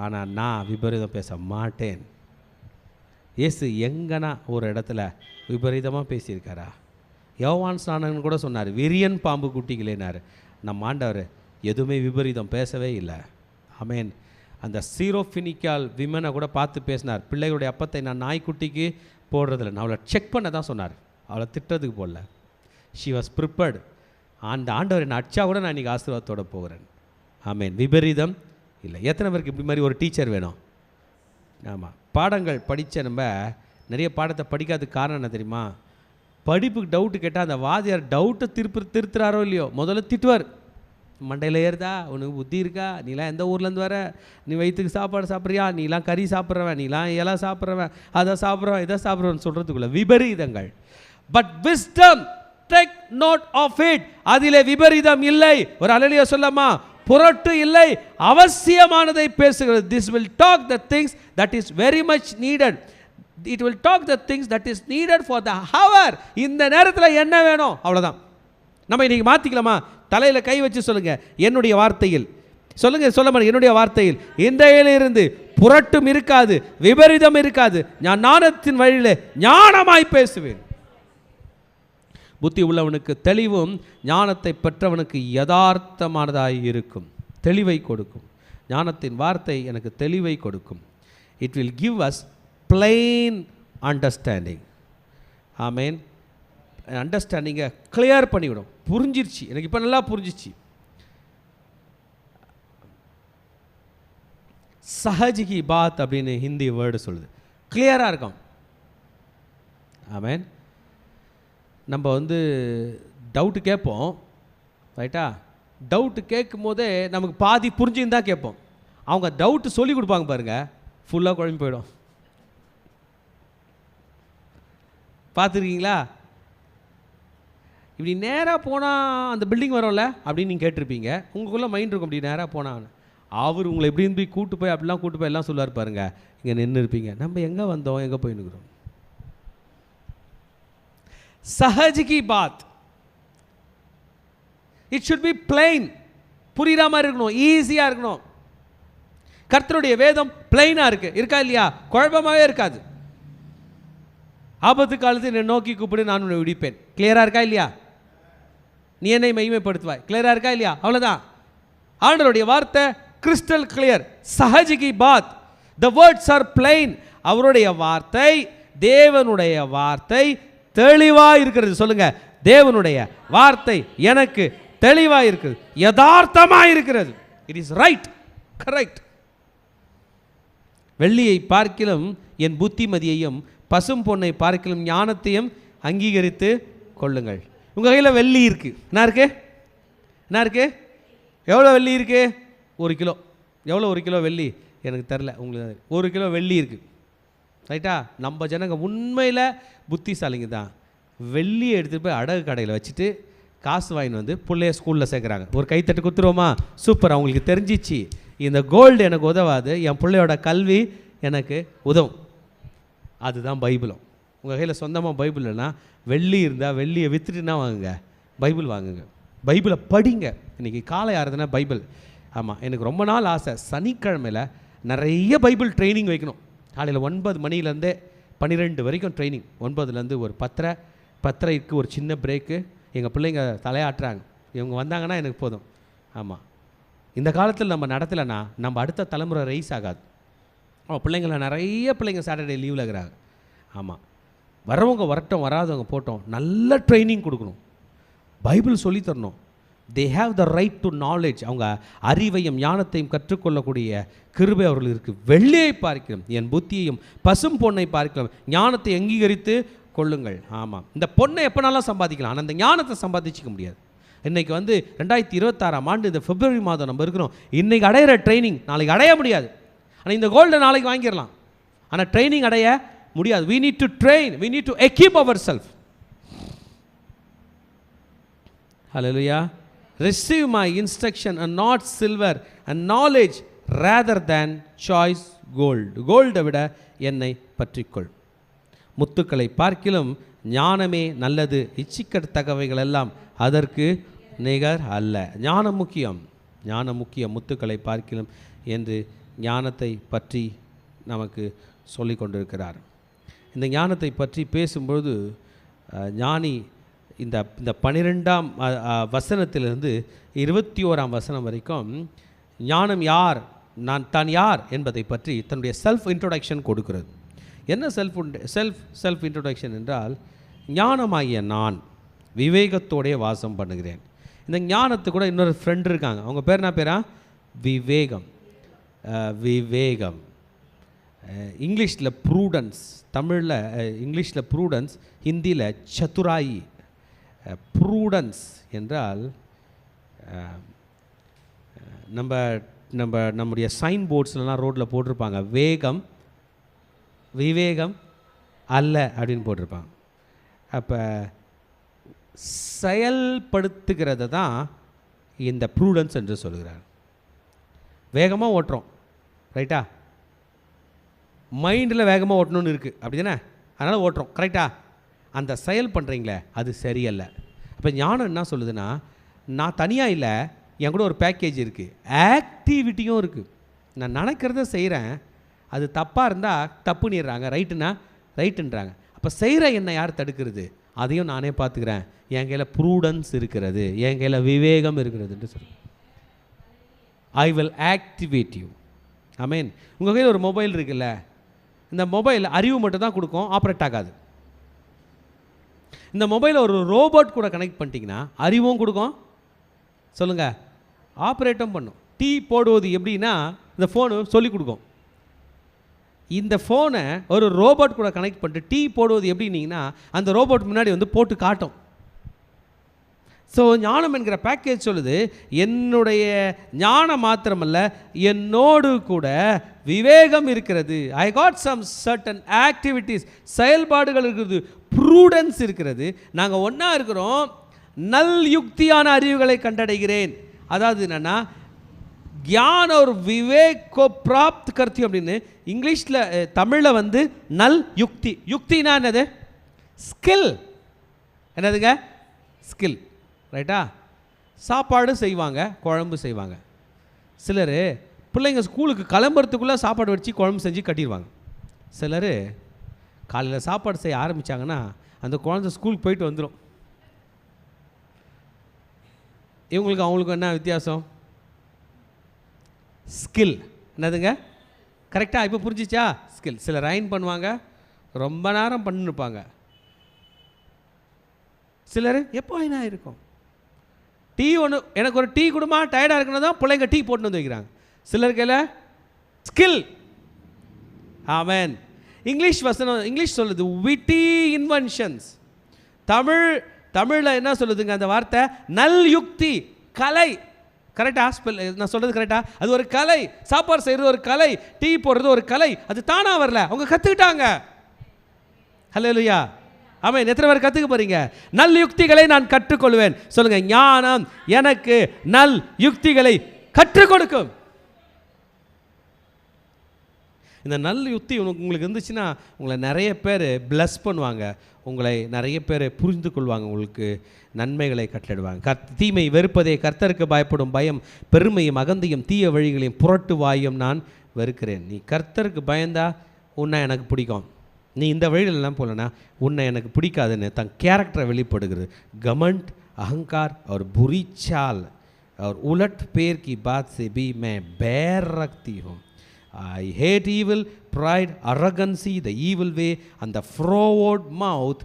ஆனால் நான் விபரீதம் பேச மாட்டேன். இயேசு எங்கன்னா ஒரு இடத்துல விபரீதமாக பேசியிருக்காரா? யோவான் ஸ்நானன் கூட சொன்னார், விரியன் பாம்பு குட்டிகளேனார். நம்ம ஆண்டவர் எதுவுமே விபரீதம் பேசவே இல்லை. ஆமேன். அந்த சீரோஃபினிக்கால் விமனை கூட பார்த்து பேசினார், பிள்ளைகளுடைய அப்பத்தை நான் நாய்க்குட்டிக்கு போடுறதில்ல, நான் அவளை செக் பண்ண தான் சொன்னார், அவளை திட்டத்துக்கு போடல. She was prepared. அந்த ஆண்டவர் என்னை அடிச்சா கூட நான் இன்றைக்கி ஆசீர்வாதத்தோடு போகிறேன். ஆமேன். விபரீதம் இல்லை. எத்தனை பேருக்கு இப்படி மாதிரி ஒரு டீச்சர் வேணும்? ஆமாம். பாடங்கள் படித்த நம்ம நிறைய பாடத்தை படிக்காததுக்கு காரணம் என்ன தெரியுமா? படிப்புக்கு டவுட்டு கேட்டால் அந்த வாதியார் டவுட்டை திருத்துறாரோ இல்லையோ, முதல்ல திட்டுவார். மண்டையில் ஏறுதா, உனக்கு புத்தி இருக்கா, நீலாம் எந்த ஊர்லேருந்து வர, நீ வயிற்றுக்கு சாப்பாடு சாப்பிட்றியா, நீலாம் கறி சாப்பிட்றவன், நீலாம் இலை சாப்பிட்றவன், அதை சாப்பிட்றவன், இதை சாப்பிட்றவன் சொல்கிறதுக்குள்ள விபரீதங்கள். But wisdom take note of it, அதிலே விபரீதம் இல்லை. ஒரு அல்லேலூயா சொல்லமா? புரட்டு இல்லை, அவசியமானதை பேசுகிறது. This will talk the things that is very much needed. It will talk the things that is needed for the hour. இந்த நேரத்தில் என்ன வேணும், அவ்வளோதான். நம்ம இன்றைக்கி மாற்றிக்கலாமா? தலையில் கை வச்சு சொல்லுங்க, என்னுடைய வார்த்தையில் சொல்லுங்க, சொல்ல மாட்டேன், என்னுடைய வார்த்தையில் இன்றையிலிருந்து புரட்டும் இருக்காது, விபரீதம் இருக்காது. நான் ஞானத்தின் வழியில் ஞானமாய் பேசுவேன். புத்தி உள்ளவனுக்கு தெளிவும் ஞானத்தை பெற்றவனுக்கு யதார்த்தமானதாய் இருக்கும். தெளிவை கொடுக்கும். ஞானத்தின் வார்த்தை எனக்கு தெளிவை கொடுக்கும். It will give us plain understanding. ஆமேன். அண்டர்ஸ்டாண்டிங்கை கிளியர் பண்ணிவிடும். புரிஞ்சிருச்சு, எனக்கு இப்போ நல்லா புரிஞ்சிச்சு. சஹஜ் கி பாத் அப்படின்னு ஹிந்தி வேர்டு சொல்லுது, கிளியராக இருக்கும். ஆமேன். நம்ம டவுட்டு கேட்போம், ரைட்டா? டவுட்டு கேட்கும் போதே நமக்கு பாதி புரிஞ்சுன்னு தான் கேட்போம். அவங்க டவுட்டு சொல்லி கொடுப்பாங்க பாருங்கள், ஃபுல்லாக குழம்பு போயிடும். பார்த்துருக்கீங்களா? இப்படி நேராக போனால் அந்த பில்டிங் வரும்ல அப்படின்னு நீங்கள் கேட்டிருப்பீங்க. உங்களுக்குள்ளே மைண்ட் இருக்கும், இப்படி நேராக போனான்னு. அவர் உங்களை எப்படி இருந்து கூட்டு போய் அப்படிலாம் கூட்டு போய் எல்லாம் சொல்லுவார் பாருங்க. இங்கே நின்று இருப்பீங்க, நம்ம எங்கே வந்தோம், எங்கே போய் நிற்கிறோம். சஹஜ் கி பாத், இட் ஷுட் பி பிளைன். புரியுற மாதிரி இருக்கணும், ஈஸியாக இருக்கணும். கர்த்தருடைய வேதம் பிளைனாக இருக்கா இல்லையா? குழப்பமாகவே இருக்காது. ஆபத்து காலத்தில் என்னை நோக்கி கூப்பிடு, நான் உன்னை விடிப்பேன். கிளியராக இருக்கா இல்லையா? நீ என்னை மகிமைப்படுத்துவாய். கிளியராக இருக்கா இல்லையா? அவ்வளோதான். ஆண்டவருடைய வார்த்தை கிறிஸ்டல் கிளியர். சஹஜ் கி பாத், த வேர்ட்ஸ் ஆர் பிளைன். அவருடைய வார்த்தை, தேவனுடைய வார்த்தை தெளிவாக இருக்கிறது. சொல்லுங்க, தேவனுடைய வார்த்தை எனக்கு தெளிவாக இருக்குது, யதார்த்தமாக இருக்கிறது. It is right, correct. வெள்ளியை பார்க்கிலும் என் புத்திமதியையும் பசும் பொன்னை பார்க்கிலும் ஞானத்தையும் அங்கீகரித்து கொள்ளுங்கள். உங்கள் கையில் வெள்ளி இருக்குது. என்ன இருக்கு? என்ன இருக்கு? எவ்வளோ வெள்ளி இருக்குது? 1 கிலோ. எவ்வளோ 1 கிலோ வெள்ளி? எனக்கு தெரில. உங்களுக்கு 1 கிலோ வெள்ளி இருக்குது, ரைட்டா? நம்ம ஜனங்க உண்மையில் புத்திசாலிங்க தான். வெள்ளியை எடுத்துகிட்டு போய் அடகு கடையில் வச்சுட்டு காசு வாங்கின்னு பிள்ளைய ஸ்கூலில் சேர்க்குறாங்க. ஒரு கைத்தட்டு குத்துருவோமா? சூப்பர். அவங்களுக்கு தெரிஞ்சிச்சு, இந்த கோல்டு எனக்கு உதவாது, என் பிள்ளையோட கல்வி எனக்கு உதவும். அதுதான் பைபிளும். உங்கள் கையில் சொந்தமாக பைபிள் இல்லைன்னா, வெள்ளி இருந்தால் வெள்ளியை விற்றுட்டுனா வாங்குங்க, பைபிள் வாங்குங்க, பைபிளை படிங்க. இன்றைக்கி காலை ஆறுதுன்னா பைபிள். ஆமாம், எனக்கு ரொம்ப நாள் ஆசை, சனிக்கிழமையில் நிறைய பைபிள் ட்ரைனிங் வைக்கணும். காலையில் 9 மணிலேருந்தே 12 வரைக்கும் ட்ரைனிங். 9லேருந்து ஒரு 10:30க்கு ஒரு சின்ன பிரேக்கு. எங்கள் பிள்ளைங்க தலையாட்டுறாங்க, இவங்க வந்தாங்கன்னா எனக்கு போதும். ஆமாம், இந்த காலத்தில் நம்ம நடத்தலைன்னா நம்ம அடுத்த தலைமுறை ரைஸ் ஆகாது. பிள்ளைங்கள நிறைய பிள்ளைங்க சாட்டர்டே லீவில் இருக்கிறாங்க. ஆமாம், வரவங்க வரட்டும், வராதவங்க போட்டோம், நல்ல ட்ரைனிங் கொடுக்கணும், பைபிள் சொல்லித்தரணும். They have the right to knowledge. அவங்க அறிவையும் ஞானத்தையும் கற்றுக்கொள்ளக்கூடிய கிருபை அவர்கள் இருக்குது. வெள்ளியை பார்க்கலாம், என் புத்தியையும் பசும் பொன்னை பார்க்கலாம், ஞானத்தை அங்கீகரித்து கொள்ளுங்கள். ஆமாம், இந்த பொண்ணை எப்போனாலும் சம்பாதிக்கலாம், ஆனால் அந்த ஞானத்தை சம்பாதிச்சிக்க முடியாது. இன்றைக்கி 2026ஆம் ஆண்டு இந்த பிப்ரவரி மாதம் நம்ம இருக்கிறோம். இன்றைக்கி அடையிற ட்ரைனிங் நாளைக்கு அடைய முடியாது. ஆனால் இந்த கோல்டை நாளைக்கு வாங்கிடலாம், ஆனால் ட்ரைனிங் அடைய முடியாது. we need to train, we need to equip ourselves. hallelujah. Receive my instruction and not silver and knowledge rather than choice gold. கோல்டை விட என்னை பற்றிக்கொள். முத்துக்களை பார்க்கிலும் ஞானமே நல்லது, இச்சிக்கத்தக்கவைகள் எல்லாம் அதற்கு நிகர் அல்ல. ஞானம் முக்கியம், ஞானம் முக்கியம் முத்துக்களை பார்க்கிலும் என்று ஞானத்தை பற்றி நமக்கு சொல்லி கொண்டிருக்கிறார். இந்த ஞானத்தை பற்றி பேசும்பொழுது ஞானி இந்த 12ஆம் வசனத்திலிருந்து 21ஆம் வசனம் வரைக்கும் ஞானம் யார், தான் யார் என்பதை பற்றி தன்னுடைய செல்ஃப் இன்ட்ரோடக்ஷன் கொடுக்கிறது. என்ன செல்ஃப் இன்ட்ரோடக்ஷன் என்றால், ஞானமாகிய நான் விவேகத்தோடைய வாசம் பண்ணுகிறேன். இந்த ஞானத்துக்கு கூட இன்னொரு ஃப்ரெண்ட் இருக்காங்க, அவங்க பேர் என்ன பேரா? விவேகம். விவேகம் இங்கிலீஷில் ப்ரூடன்ஸ், தமிழில் இங்கிலீஷில் ப்ரூடன்ஸ், ஹிந்தியில் சதுராயி. ப்ரூடன்ஸ் என்றால் நம்முடைய சைன் போர்ட்ஸ்லாம் ரோட்டில் போட்டிருப்பாங்க, வேகம் விவேகம் அல்ல அப்படின்னு போட்டிருப்பாங்க. அப்போ செயல்படுத்துகிறத தான் இந்த ப்ரூடன்ஸ் என்று சொல்கிறார். வேகமாக ஓட்டுறோம், ரைட்டா? மைண்டில் வேகமாக ஓட்டணும்னு இருக்குது, அப்படி தானே? அதனால் ஓட்டுறோம், கரெக்டா? அந்த செயல் பண்ணுறீங்களே அது சரியல்ல. அப்போ ஞானம் என்ன சொல்லுதுன்னா, நான் தனியாக இல்லை, என் கூட ஒரு பேக்கேஜ் இருக்குது, ஆக்டிவிட்டியும் இருக்குது. நான் நினைக்கிறத செய்கிறேன், அது தப்பாக இருந்தால் தப்புன்னிடுறாங்க, ரைட்டுன்னா ரைட்டுன்றாங்க. அப்போ செய்கிற என்னை யார் தடுக்கிறது? அதையும் நானே பார்த்துக்கிறேன். என் கையில் ப்ரூடன்ஸ் இருக்கிறது, என் கையில் விவேகம் இருக்கிறதுன்னு சொல்லு. I will activate you. ஆமீன். உங்கள் கையில் ஒரு மொபைல் இருக்குல்ல, இந்த மொபைல் அறிவு மட்டும் தான் கொடுக்கும், ஆப்ரேட் ஆகாது. இந்த மொபைலை ஒரு ரோபோட் கூட கனெக்ட் பண்ணிட்டீங்கன்னா அறிவும் கொடுக்கும், சொல்லுங்கள், ஆப்ரேட்டும் பண்ணும். டீ போடுவது எப்படின்னா இந்த ஃபோனு சொல்லிக் கொடுக்கும். இந்த ஃபோனை ஒரு ரோபோட் கூட கனெக்ட் பண்ணிட்டு டீ போடுவது எப்படின்னீங்கன்னா அந்த ரோபோட் முன்னாடி வந்து போட்டு காட்டும். ஸோ ஞானம் என்கிற பேக்கேஜ் சொல்லுது, என்னுடைய ஞானம் மாத்திரமல்ல, என்னோடு கூட விவேகம் இருக்கிறது. I got some certain activities, செயல்பாடுகள் இருக்கிறது, ப்ரூடன்ஸ் இருக்கிறது. நாங்கள் ஒன்றா இருக்கிறோம். நல் யுக்தியான அறிவுகளை கண்டடைகிறேன். அதாவது என்னென்னா ज्ञान और विवेक को प्राप्त करती हूँ அப்படின்னு இங்கிலீஷில் தமிழில் வந்து நல் யுக்தி. யுக்தினா என்னது? ஸ்கில். என்னதுங்க? ஸ்கில், ரைட்டா? சாப்பாடு செய்வாங்க, குழம்பு செய்வாங்க. சிலர் பிள்ளைங்க ஸ்கூலுக்கு கிளம்புறதுக்குள்ளே சாப்பாடு வச்சு குழம்பு செஞ்சு கட்டிடுவாங்க. சிலர் காலையில் சாப்பாடு செய்ய ஆரம்பித்தாங்கன்னா அந்த குழந்தை ஸ்கூலுக்கு போயிட்டு வந்துடும். இவங்களுக்கு அவங்களுக்கு என்ன வித்தியாசம்? ஸ்கில். என்னதுங்க? கரெக்டாக இப்போ புரிஞ்சிச்சா? ஸ்கில். சிலர் அயன் பண்ணுவாங்க, ரொம்ப நேரம் பண்ணிருப்பாங்க. சிலர் எப்போ அயன் ஆகிருக்கும், டீ ஒன்று எனக்கு ஒரு டீ கொடுமா, டயர்டாக இருக்கணும் தான் பிள்ளைங்க டீ போட்டு வந்து வைக்கிறாங்க. சிலருக்கு இல்லை ஸ்கில். ஆமென். இங்கிலீஷ் வசனம், இங்கிலீஷ் சொல்லுது விட்டி இன்வென்ஷன்ஸ். தமிழில் என்ன சொல்லுதுங்க அந்த வார்த்தை? நல் யுக்தி, கலை. கரெக்டாக நான் சொல்கிறது கரெக்டாக? அது ஒரு கலை. சாப்பாடு செய்கிறது ஒரு கலை, டீ போடுறது ஒரு கலை. அது தானாக வரல, அவங்க கற்றுக்கிட்டாங்க. ஹல்லேலூயா. ஆமென். எத்தனை பேர் கற்றுக்க போகிறீங்க? நல் யுக்திகளை நான் கற்றுக்கொள்வேன். சொல்லுங்கள், ஞானம் எனக்கு நல் யுக்திகளை கற்றுக் கொடுக்கும். இந்த நல்ல யுக்தி உங்களுக்கு இருந்துச்சுன்னா உங்களை நிறைய பேர் பிளஸ் பண்ணுவாங்க, உங்களை நிறைய பேர் புரிந்து கொள்வாங்க, உங்களுக்கு நன்மைகளை கட்டளிடுவாங்க. தீமை வெறுப்பதே கர்த்தருக்கு பயப்படும் பயம் பெருமையும் அகந்தையும் தீய வழிகளையும் புரட்டு வாயும் நான் வெறுக்கிறேன். நீ கர்த்தருக்கு பயந்தா உன்னை எனக்கு பிடிக்கும், நீ இந்த வழியிலெல்லாம் போலனா உன்னை எனக்கு பிடிக்காதுன்னு தன் கேரக்டரை வெளிப்படுகிறது. கமண்ட், अहंकार और बुरी चाल और उलट पैर की बात से भी मैं बैर रखती हूँ. I hate evil, pride, arrogancy, the evil way and the froward mouth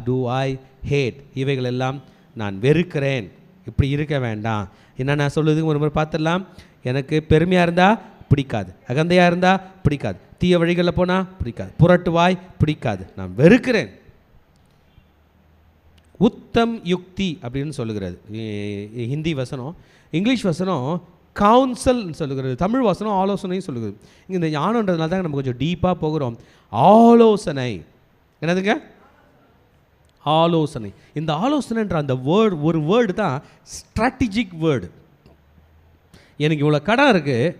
do I hate. இவைகள் எல்லாம் நான் வெறுக்கிறேன். இப்படி இருக்க வேண்டாம். என்னென்ன சொல்லுதுங்க ஒரு முறை பார்த்துடலாம். எனக்கு பெருமையாக இருந்தால் பிடிக்காது, அகந்தையாக இருந்தால் பிடிக்காது, தீய வழிகளில் போனால் பிடிக்காது, புரட்டுவாய் பிடிக்காது, நான் வெறுக்கிறேன். உத்தம் யுக்தி அப்படின்னு சொல்லுகிறது ஹிந்தி வசனம். இங்கிலீஷ் வசனம் கவுன்சல் சொல்லுகிறது. தமிழ் வசனம் ஆலோசனையும் சொல்லுகிறது. இங்கே இந்த ஞானன்றதுனால தான் நம்ம கொஞ்சம் டீப்பாக போகிறோம். ஆலோசனை. என்னதுங்க? ஆலோசனை. இந்த ஆலோசனைன்ற அந்த வேர்டு, ஒரு வேர்டு தான் ஸ்ட்ராட்டஜிக் வேர்டு. எனக்கு இவ்வளோ கடன் இருக்குது,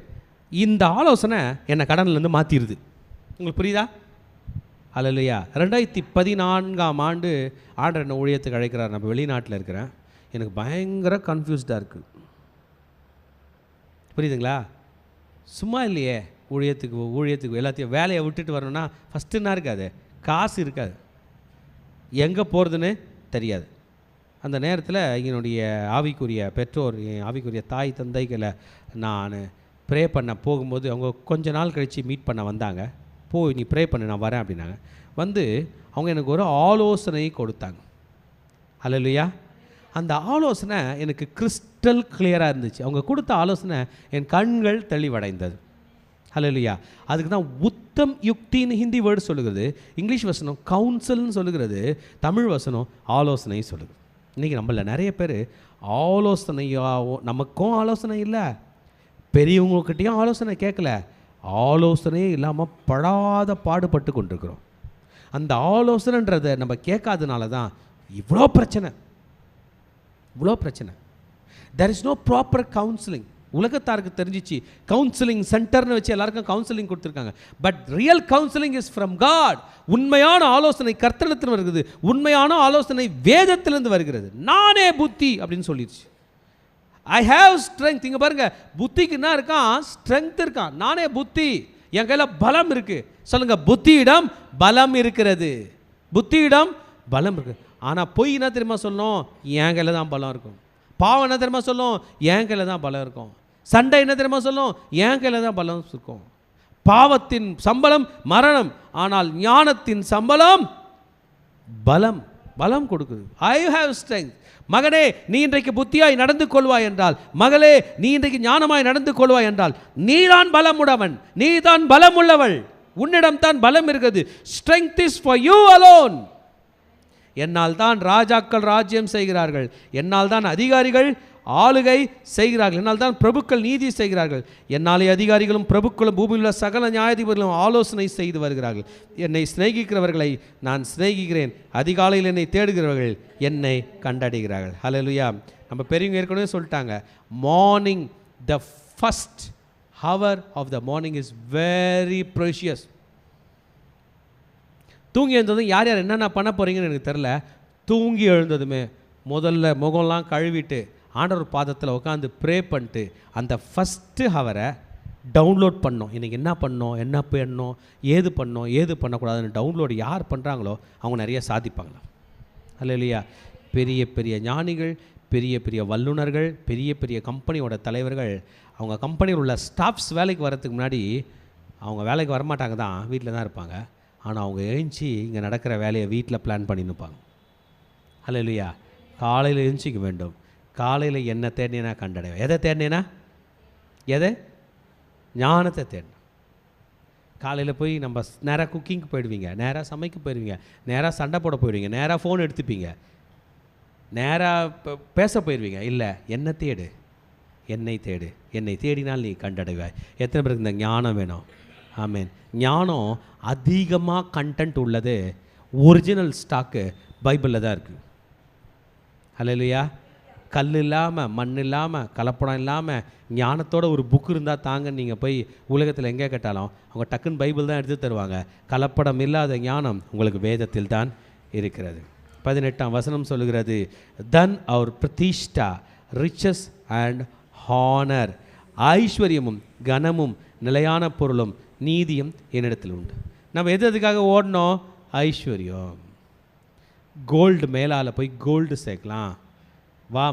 இந்த ஆலோசனை என்னை கடன்லேருந்து மாற்றிடுது. உங்களுக்கு புரியுதா? அல்லையா? 2014ஆம் ஆண்டு ஆண்டவர் என்ன ஊழியத்துக்கு அழைக்கிறார். நம்ம வெளிநாட்டில் இருக்கிறேன், எனக்கு பயங்கர கன்ஃபியூஸ்டாக இருக்குது. புரியுதுங்களா? சும்மா இல்லையே ஊழியத்துக்கு எல்லாத்தையும் வேலையை விட்டுட்டு வரணும்னா ஃபஸ்ட்டு என்ன இருக்காது, காசு இருக்காது, எங்கே போகிறதுன்னு தெரியாது. அந்த நேரத்தில் என்னுடைய ஆவிக்குரிய பெற்றோர், என் ஆவிக்குரிய தாய் தந்தைகளை நான் ப்ரே பண்ண போகும்போது அவங்க கொஞ்ச நாள் கழித்து மீட் பண்ண வந்தாங்க. போய் நீ ப்ரே பண்ணு, நான் வரேன் அப்படின்னாங்க. வந்து அவங்க எனக்கு ஒரு ஆலோசனை கொடுத்தாங்க. அல்லேலூயா. அந்த ஆலோசனை எனக்கு கிறிஸ்டல் கிளியராக இருந்துச்சு. அவங்க கொடுத்த ஆலோசனை என் கண்கள் தெளிவடைந்தது. ஹல்லேலூயா. அதுக்கு தான் உத்தம் யுக்தின்னு ஹிந்தி வேர்டு சொல்லுகிறது, இங்கிலீஷ் வசனம் கவுன்சில்னு சொல்லுகிறது, தமிழ் வசனம் ஆலோசனை சொல்லுது. இன்றைக்கி நம்மள நிறைய பேர் ஆலோசனையாவோ, நமக்கும் ஆலோசனை இல்லை, பெரியவங்கக்கிட்டையும் ஆலோசனை கேட்கல, ஆலோசனையே இல்லாமல் படாத பாடுபட்டு கொண்டிருக்கிறோம். அந்த ஆலோசனைன்றதை நம்ம கேட்காதனால தான் இவ்வளோ பிரச்சனை. There is no proper counseling. உலகத்தாருக்கு தெரிஞ்சிச்சு கவுன்சிலிங் சென்டர்னு வச்சு எல்லாருக்கும் கவுன்சிலிங் கொடுத்துருக்காங்க. But real counselling is from God. உண்மையான ஆலோசனை கர்த்தரிடத்தில் வருகிறது, உண்மையான ஆலோசனை வேதத்திலிருந்து வருகிறது. நானே புத்தி அப்படின்னு சொல்லிடுச்சு. I have strength. இங்கே பாருங்க, புத்திக்கு என்ன இருக்கான்? ஸ்ட்ரென்த் இருக்கான். நானே புத்தி, என் கையில் பலம் இருக்குது. சொல்லுங்க, புத்தியிடம் பலம் இருக்கிறது. புத்தியிடம் பலம் இருக்குது. ஆனால் பொய் என்ன தெரியுமா சொல்லணும்? என் கையில் தான் பலம் இருக்கும். பாவம் என்ன தெரியுமா சொல்லும்? என் கையில் தான் பலம் இருக்கும். சண்டை என்ன தெரியுமா சொல்லும்? என் கையில் தான் பலம் இருக்கும். பாவத்தின் சம்பளம் மரணம், ஆனால் ஞானத்தின் சம்பளம் பலம். பலம் கொடுக்குது. I have strength. மகனே, நீ இன்றைக்கு புத்தியாய் நடந்து கொள்வாய் என்றால், மகளே நீ இன்றைக்கு ஞானமாய் நடந்து கொள்வாய் என்றால், நீதான் பலமுடவன், நீதான் பலமுள்ளவள், உன்னிடம் தான் பலம் இருக்குது. Strength is for you alone. என்னால் தான் ராஜாக்கள் ராஜ்யம் செய்கிறார்கள், என்னால் தான் அதிகாரிகள் ஆளுகை செய்கிறார்கள், என்னால் தான் பிரபுக்கள் நீதி செய்கிறார்கள், என்னாலே அதிகாரிகளும் பிரபுக்களும் பூமியில் உள்ள சகல நியாயாதிபதிகளும் ஆலோசனை செய்து வருகிறார்கள். என்னை சிநேகிக்கிறவர்களை நான் சிநேகிக்கிறேன், அதிகாலையில் என்னை தேடுகிறவர்கள் என்னை கண்டடைகிறார்கள். ஹல்லேலூயா. நம்ம பெரியவங்க ஏற்கனவே சொல்லிட்டாங்க, morning, the first hour of the morning is very precious. தூங்கி எழுந்ததும் யார் யார் என்னென்ன பண்ண போகிறீங்கன்னு எனக்கு தெரில. தூங்கி எழுந்ததுமே முதல்ல முகம்லாம் கழுவிட்டு ஆண்டவர் பாதத்தில் உட்காந்து ப்ரே பண்ணிட்டு அந்த ஃபஸ்ட்டு ஹவரை டவுன்லோட் பண்ணோம். இன்றைக்கி என்ன பண்ணோம், என்ன பண்ணோம், ஏது பண்ணோம், ஏது பண்ணக்கூடாதுன்னு டவுன்லோடு யார் பண்ணுறாங்களோ அவங்க நிறைய சாதிப்பாங்களா? அல்லையா? பெரிய பெரிய ஞானிகள், பெரிய பெரிய வல்லுநர்கள், பெரிய பெரிய கம்பெனியோட தலைவர்கள், அவங்க கம்பெனியில் உள்ள ஸ்டாஃப்ஸ் வேலைக்கு வரதுக்கு முன்னாடி அவங்க வேலைக்கு வரமாட்டாங்க தான், வீட்டில் தான் இருப்பாங்க. ஆனால் அவங்க எழுந்துச்சி இங்கே நடக்கிற வேலையை வீட்டில் பிளான் பண்ணின்னுப்பாங்க. அல்லையா? காலையில் எழுந்திக்க வேண்டும். காலையில் என்ன தேடினா கண்டடைவேன். எதை தேடினேன்னா? எதை? ஞானத்தை தேடினேன். காலையில் போய் நம்ம நேராக குக்கிங்க்கு போயிடுவீங்க, நேராக சமைக்க போயிடுவீங்க, நேராக சண்டை போட போயிடுவீங்க, நேராக ஃபோன் எடுத்துப்பீங்க, நேராக பேச போயிடுவீங்க. இல்லை, என்னை தேடு, என்னை தேடு, என்னை தேடினால் நீ கண்டடைவாய். எத்தனை பேருக்கு இந்த ஞானம் வேணும்? ஆமேன். ஞானம் அதிகமாக கண்டென்ட் உள்ளது, ஒரிஜினல் ஸ்டாக்கு பைபிளில் தான் இருக்குது. ஹல்லேலூயா. கல் இல்லாமல், மண் இல்லாமல், கலப்படம் இல்லாமல் ஞானத்தோட ஒரு புக் இருந்தால் தாங்க நீங்கள் போய் உலகத்தில் எங்கே கேட்டாலும் அவங்க டக்குன்னு பைபிள் தான் எடுத்து தருவாங்க. கலப்படம் இல்லாத ஞானம் உங்களுக்கு வேதத்தில் தான் இருக்கிறது. 18ஆம் வசனம் சொல்லுகிறது, தன் அவர் பிரதிஷ்டா ரிச்சஸ் அண்ட் ஹானர், ஐஸ்வர்யமும் கனமும் நிலையான பொருளும் நீதியும் என்னிடத்தில் உண்டு. நம்ம எது எதுக்காக ஓடணும்? ஐஸ்வர்யம். கோல்டு மேலால் போய் கோல்டு சேர்க்கலாம்,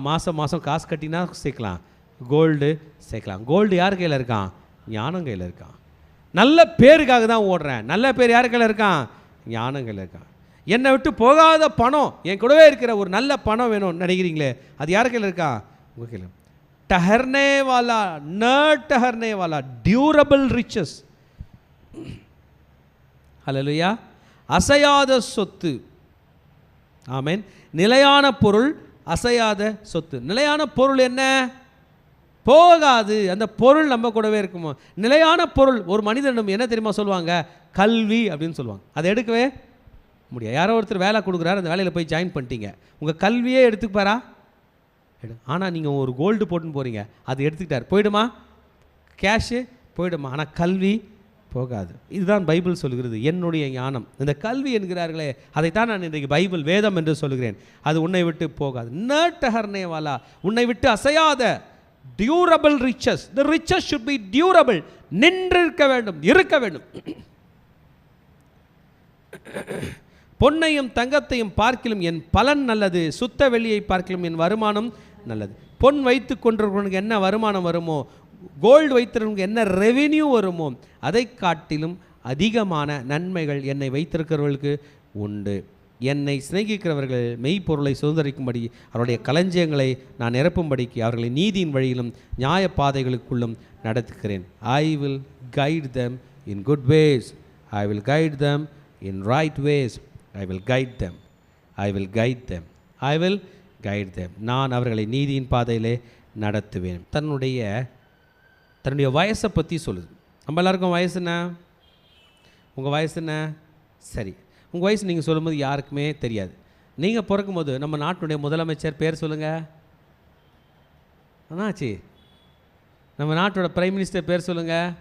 மாதம் மாதம் காசு கட்டினா சேர்க்கலாம், கோல்டு சேர்க்கலாம். கோல்டு யார் கையில் இருக்கான்? ஞானம் கையில் இருக்கான். நல்ல பேருக்காக தான் ஓடுறேன். நல்ல பேர் யார் கையில் இருக்கான்? ஞானம் கையில் இருக்கான். என்னை விட்டு போகாத பணம், என் கூடவே இருக்கிற ஒரு நல்ல பணம் வேணும்னு நினைக்கிறீங்களே, அது யார் கையில் இருக்கான்? உங்கள் கையில். டஹர்னே வாலா, ந டஹர்னே வாலா, டியூரபிள் ரிச்சஸ். ஹல்லேலூயா. அசையாத சொத்து. ஆமென். நிலையான பொருள், அசையாத சொத்து. நிலையான பொருள் என்ன? போகாது. அந்த பொருள் நம்ம கூடவே இருக்குமோ. நிலையான பொருள் ஒரு மனிதனும் என்ன தெரியுமா சொல்லுவாங்க? கல்வி அப்படின்னு சொல்லுவாங்க. அதை எடுக்கவே முடியாது. யாரோ ஒருத்தர் வேலை கொடுக்குறாரு, அந்த வேலையில் போய் ஜாயின் பண்ணிட்டீங்க, உங்கள் கல்வியே எடுத்துப்பாரா? ஆனால் நீங்கள் ஒரு கோல்டு போட்டுன்னு போகிறீங்க, அது எடுத்துக்கிட்டார், போயிடுமா? கேஷு போயிடுமா? ஆனால் கல்வி போகாது. இதுதான் பைபிள் சொல்கிறது. என்னுடைய ஞானம், இந்த கல்வி என்கிறார்களே, அதைத்தான் நான் இன்றைக்கு பைபிள் வேதம் என்று சொல்கிறேன். அது உன்னை விட்டு போகாது. நட்டஹர்னேவாலா, உன்னை விட்டு அசையாத durable riches. The riches should be durable, நின்றிருக்க வேண்டும், இருக்க வேண்டும். பொன்னையும் தங்கத்தையும் பார்க்கிலும் என் பலன் நல்லது, சுத்த வெள்ளியை பார்க்கிலும் என் வருமானம் நல்லது. பொன் வைத்து கொண்டிருக்கிறவனுக்கு என்ன வருமானம் வருமோ, கோல்டு வைத்திருக்கிறவனுக்கு என்ன ரெவென்யூ வருமோ, அதை காட்டிலும் அதிகமான நன்மைகள் என்னை வைத்திருக்கிறவர்களுக்கு உண்டு. என்னை சிநேகிக்கிறவர்கள் மெய்ப்பொருளை சுதந்திரிக்கும்படி அவருடைய களஞ்சியங்களை நான் நிரப்பும்படிக்கு அவர்களை நீதியின் வழியிலும் நியாய பாதைகளுக்குள்ளும் நடத்துகிறேன். I will guide them in good ways, I will guide them in right ways, I will guide them, I will guide them, I will guide them. நான் அவர்களை நீதியின் பாதையிலே நடத்துவேன். தன்னுடைய வயசை பற்றி சொல்லுது. நம்ம எல்லாருக்கும் வயசு என்ன? உங்கள் வயசு என்ன? சரி, உங்கள் வயசு நீங்கள் சொல்லும்போது யாருக்குமே தெரியாது. நீங்கள் பிறக்கும்போது நம்ம நாட்டுடைய முதலமைச்சர் பேர் சொல்லுங்கள். ஆச்சு, நம்ம நாட்டோட பிரைம் மினிஸ்டர் பேர் சொல்லுங்கள்.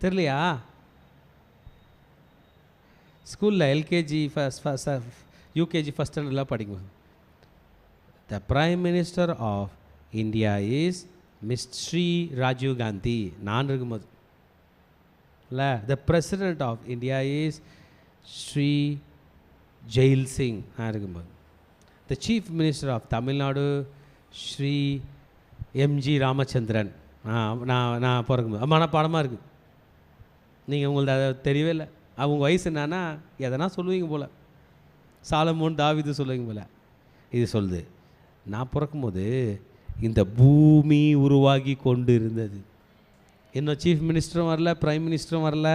தெரியலையா? ஸ்கூலில் எல்கேஜி யூகேஜி ஃபஸ்ட் ஸ்டாண்டர்ட்லாம் படிக்கும்போது the prime minister of India is miss Shri Rajiv Gandhi. நான் இருக்கும்போது இல்லை, the president of India is Shri Zail Singh. நான் இருக்கும்போது the chief minister of Tamil Nadu Shri MG Ramachandran. நான் பிறக்கும்போது மனப்பாடமாக இருக்குது. நீங்கள் உங்களுக்கு அதை தெரியவே இல்லை. அவங்க வயசு என்னன்னா எதனா சொல்லுவீங்க போல், சாலமோன் தாவீது சொல்லுவீங்க போல். இது சொல்லுது, நான் பிறக்கும்போது இந்த பூமி உருவாகி கொண்டு இருந்தது. இன்னும் சீஃப் மினிஸ்டரும் வரல, பிரைம் மினிஸ்டரும் வரல,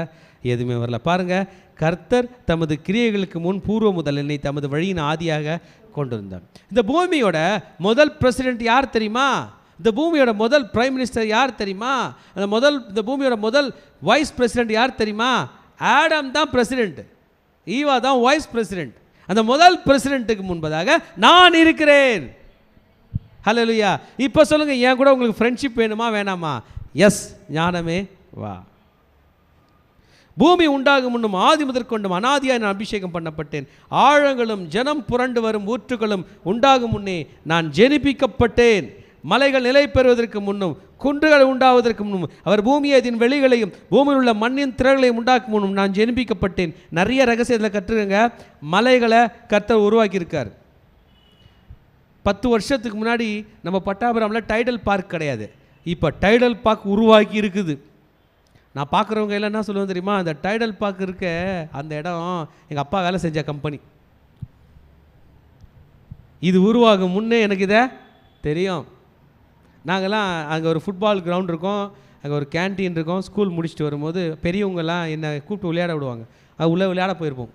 எதுவுமே வரல. பாருங்கள், கர்த்தர் தமது கிரியைகளுக்கு முன் பூர்வ முதல் என்னை தமது வழியின் ஆதியாக கொண்டு வந்தார். இந்த பூமியோட முதல் பிரசிடென்ட் யார் தெரியுமா? இந்த பூமியோட முதல் பிரைம் மினிஸ்டர் யார் தெரியுமா? இந்த பூமியோட முதல் வைஸ் பிரசிடென்ட் யார் தெரியுமா? ஆடம் தான் பிரசிடென்ட், ஈவா தான் வைஸ் பிரசிடென்ட். அந்த முதல் பிரசிடென்ட்டுக்கு முன்பதாக நான் இருக்கிறேன். ஹல்லேலூயா. இப்போ சொல்லுங்கள், ஏன் கூட உங்களுக்கு ஃப்ரெண்ட்ஷிப் வேணுமா வேணாமா? எஸ், ஞானமே வா. பூமி உண்டாகும் முன்னும் ஆதி முதற்கொண்டும் அனாதியாய் நான் அபிஷேகம் பண்ணப்பட்டேன். ஆழங்களும் ஜனம் புரண்டு வரும் ஊற்றுகளும் உண்டாகும் முன்னே நான் ஜெனிப்பிக்கப்பட்டேன். மலைகள் நிலை பெறுவதற்கு முன்னும் குன்றுகள் உண்டாவதற்கு முன்னும் அவர் பூமியை அதன் வெளிகளையும் பூமியில் உள்ள மண்ணின் திரள்களையும் உண்டாக்கும் முன்னும் நான் ஜெனிப்பிக்கப்பட்டேன். நிறைய ரகசியத்தில் கற்றுக்கங்க. மலைகளை கர்த்தர் உருவாக்கியிருக்கார். 10 வருஷத்துக்கு முன்னாடி நம்ம பட்டாபுரமில் டைடல் பார்க் கிடையாது, இப்போ டைடல் பார்க் உருவாக்கி இருக்குது. நான் பார்க்குறவங்க எல்லாம் என்ன சொல்லுவேன் தெரியுமா? அந்த டைடல் பார்க் இருக்க அந்த இடம் எங்கள் அப்பா வேலை செஞ்ச கம்பெனி. இது உருவாகும் முன்னே எனக்கு இதை தெரியும். நாங்கள்லாம் அங்கே ஒரு ஃபுட்பால் கிரவுண்ட் இருக்கும், அங்கே ஒரு கேன்டீன் இருக்கும். ஸ்கூல் முடிச்சுட்டு வரும்போது பெரியவங்கெல்லாம் என்னை கூப்பிட்டு விளையாட விடுவாங்க. அது உள்ளே விளையாட போயிருப்போம்.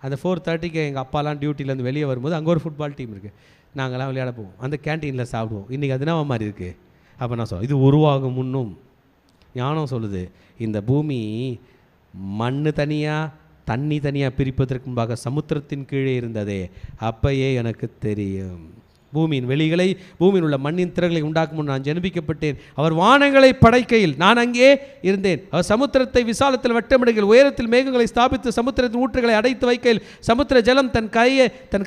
அந்த 4:30க்கு எங்கள் அப்பாலாம் டியூட்டிலேருந்து வெளியே வரும்போது அங்கே ஒரு ஃபுட்பால் டீம் இருக்குது, நாங்கள்லாம் விளையாட போவோம். அந்த கேன்டீனில் சாப்பிடுவோம். இன்றைக்கி அது என்ன மாதிரி இருக்குது? அப்போ நான் சொல்லுவேன், இது உருவாகும் முன்னும் ஞானம் சொல்லுது, இந்த பூமி மண் தனியாக தண்ணி தனியாக பிரிப்பதற்கு முன்பாக சமுத்திரத்தின் கீழே இருந்ததே, அப்பயே எனக்கு தெரியும். பூமியின் வெளிகளை பூமியில் உள்ள மண்ணின் திரள்களை உண்டாக்கும் முன் நான் ஜெனிப்பிக்கப்பட்டேன். அவர் வானங்களை படைக்கையில் நான் அங்கே இருந்தேன். அவர் சமுத்திரத்தை விசாலத்தில் வட்டமிடுகையில் உயரத்தில் மேகங்களை ஸ்தாபித்து சமுத்திரத்தின் ஊற்றுகளை அடைத்து வைக்கையில் சமுத்திர ஜலம் தன்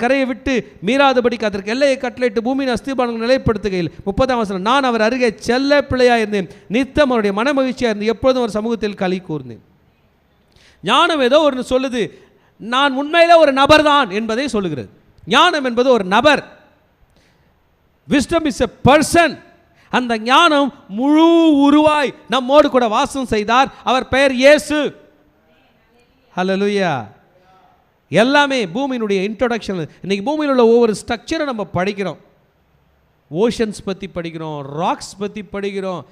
கரையை விட்டு மீறாதபடிக்கு அதற்கு எல்லையை கட்டளையிட்டு பூமியின் அஸ்திபானங்கள் நிலைப்படுத்துகையில் 30ஆம் வசனம் நான் அவர் அருகே செல்ல பிள்ளையாக இருந்தேன். நித்தம் அவருடைய மன மகிழ்ச்சியாக இருந்து எப்பொழுதும் ஒரு சமூகத்தில் களி கூர்ந்தேன். ஞானம் ஏதோ ஒன்று சொல்லுது, நான் உண்மையில ஒரு நபர் தான் என்பதை சொல்லுகிறது. ஞானம் என்பது ஒரு நபர். Wisdom is a person. அந்த ஞானம் முழு உருவாய் நம்மோடு கூட வாசம் செய்தார். அவர் பெயர் இயேசு. ஹல்லேலூயா. எல்லாமே பூமியினுடைய இன்ட்ரோடக்ஷன். இன்னைக்கு பூமியில் உள்ள ஒவ்வொரு ஸ்ட்ரக்சரை நம்ம படிக்கிறோம். ஓஷன்ஸ் பற்றி படிக்கிறோம், ராக்ஸ் பற்றி படிக்கிறோம்,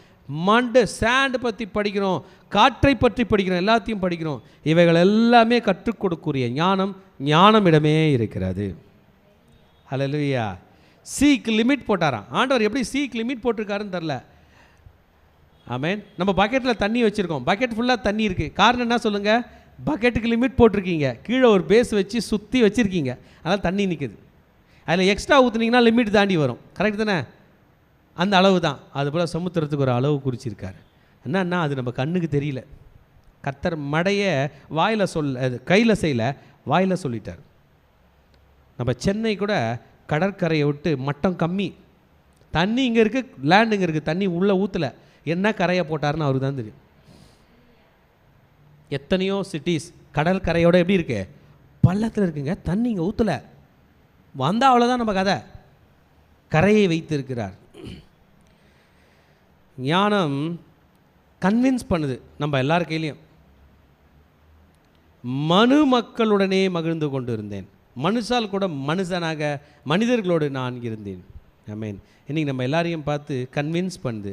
சாண்ட் பற்றி படிக்கிறோம், காற்றை பற்றி படிக்கிறோம், எல்லாத்தையும் படிக்கிறோம். இவைகள் எல்லாமே கற்றுக் கொடுக்கக்கூடிய ஞானமிடமே இருக்கிறது. ஹல்லேலூயா. சீக்கு லிமிட் போட்டாராம் ஆண்டவர். எப்படி சீக்கு லிமிட் போட்டிருக்காருன்னு தெரில. ஆமேன். நம்ம பக்கெட்டில் தண்ணி வச்சுருக்கோம், பக்கெட் ஃபுல்லாக தண்ணி இருக்குது. காரணம் என்ன சொல்லுங்கள்? பக்கெட்டுக்கு லிமிட் போட்டிருக்கீங்க, கீழே ஒரு பேஸ் வச்சு சுற்றி வச்சுருக்கீங்க, அதனால் தண்ணி நிற்குது. அதில் எக்ஸ்ட்ரா ஊற்றுனீங்கன்னா லிமிட் தாண்டி வரும். கரெக்ட் தானே? அந்த அளவு தான். அதுபோல் சமுத்திரத்துக்கு ஒரு அளவு குறிச்சிருக்காரு. என்னன்னா அது நம்ம கண்ணுக்கு தெரியல. கர்த்தர் மடையை கையில் செய்யலை, வாயில் சொல்லிட்டார். நம்ம சென்னை கூட கடற்கரையை விட்டு மட்டம் கம்மி, தண்ணி இங்கே இருக்குது, லேண்ட் இங்கே இருக்குது, தண்ணி உள்ளே ஊற்றலை. என்ன கரையை போட்டாருன்னு அவருக்கு தான் தெரியும். எத்தனையோ சிட்டிஸ் கடற்கரையோட எப்படி இருக்கு? பள்ளத்தில் இருக்குங்க, தண்ணி இங்கே ஊற்றலை. வந்தால் அவ்வளோதான் நம்ம கதை. கரையை வைத்திருக்கிறார். ஞானம் கன்வின்ஸ் பண்ணுது நம்ம எல்லார் கையிலையும். மனு மக்களுடனே மகிழ்ந்து கொண்டு இருந்தேன், மனுஷால் கூட மனுஷனாக மனிதர்களோடு நான் இருந்தேன். ஆமென். இன்றைக்கி நம்ம எல்லாரையும் பார்த்து கன்வின்ஸ் பண்ணுது.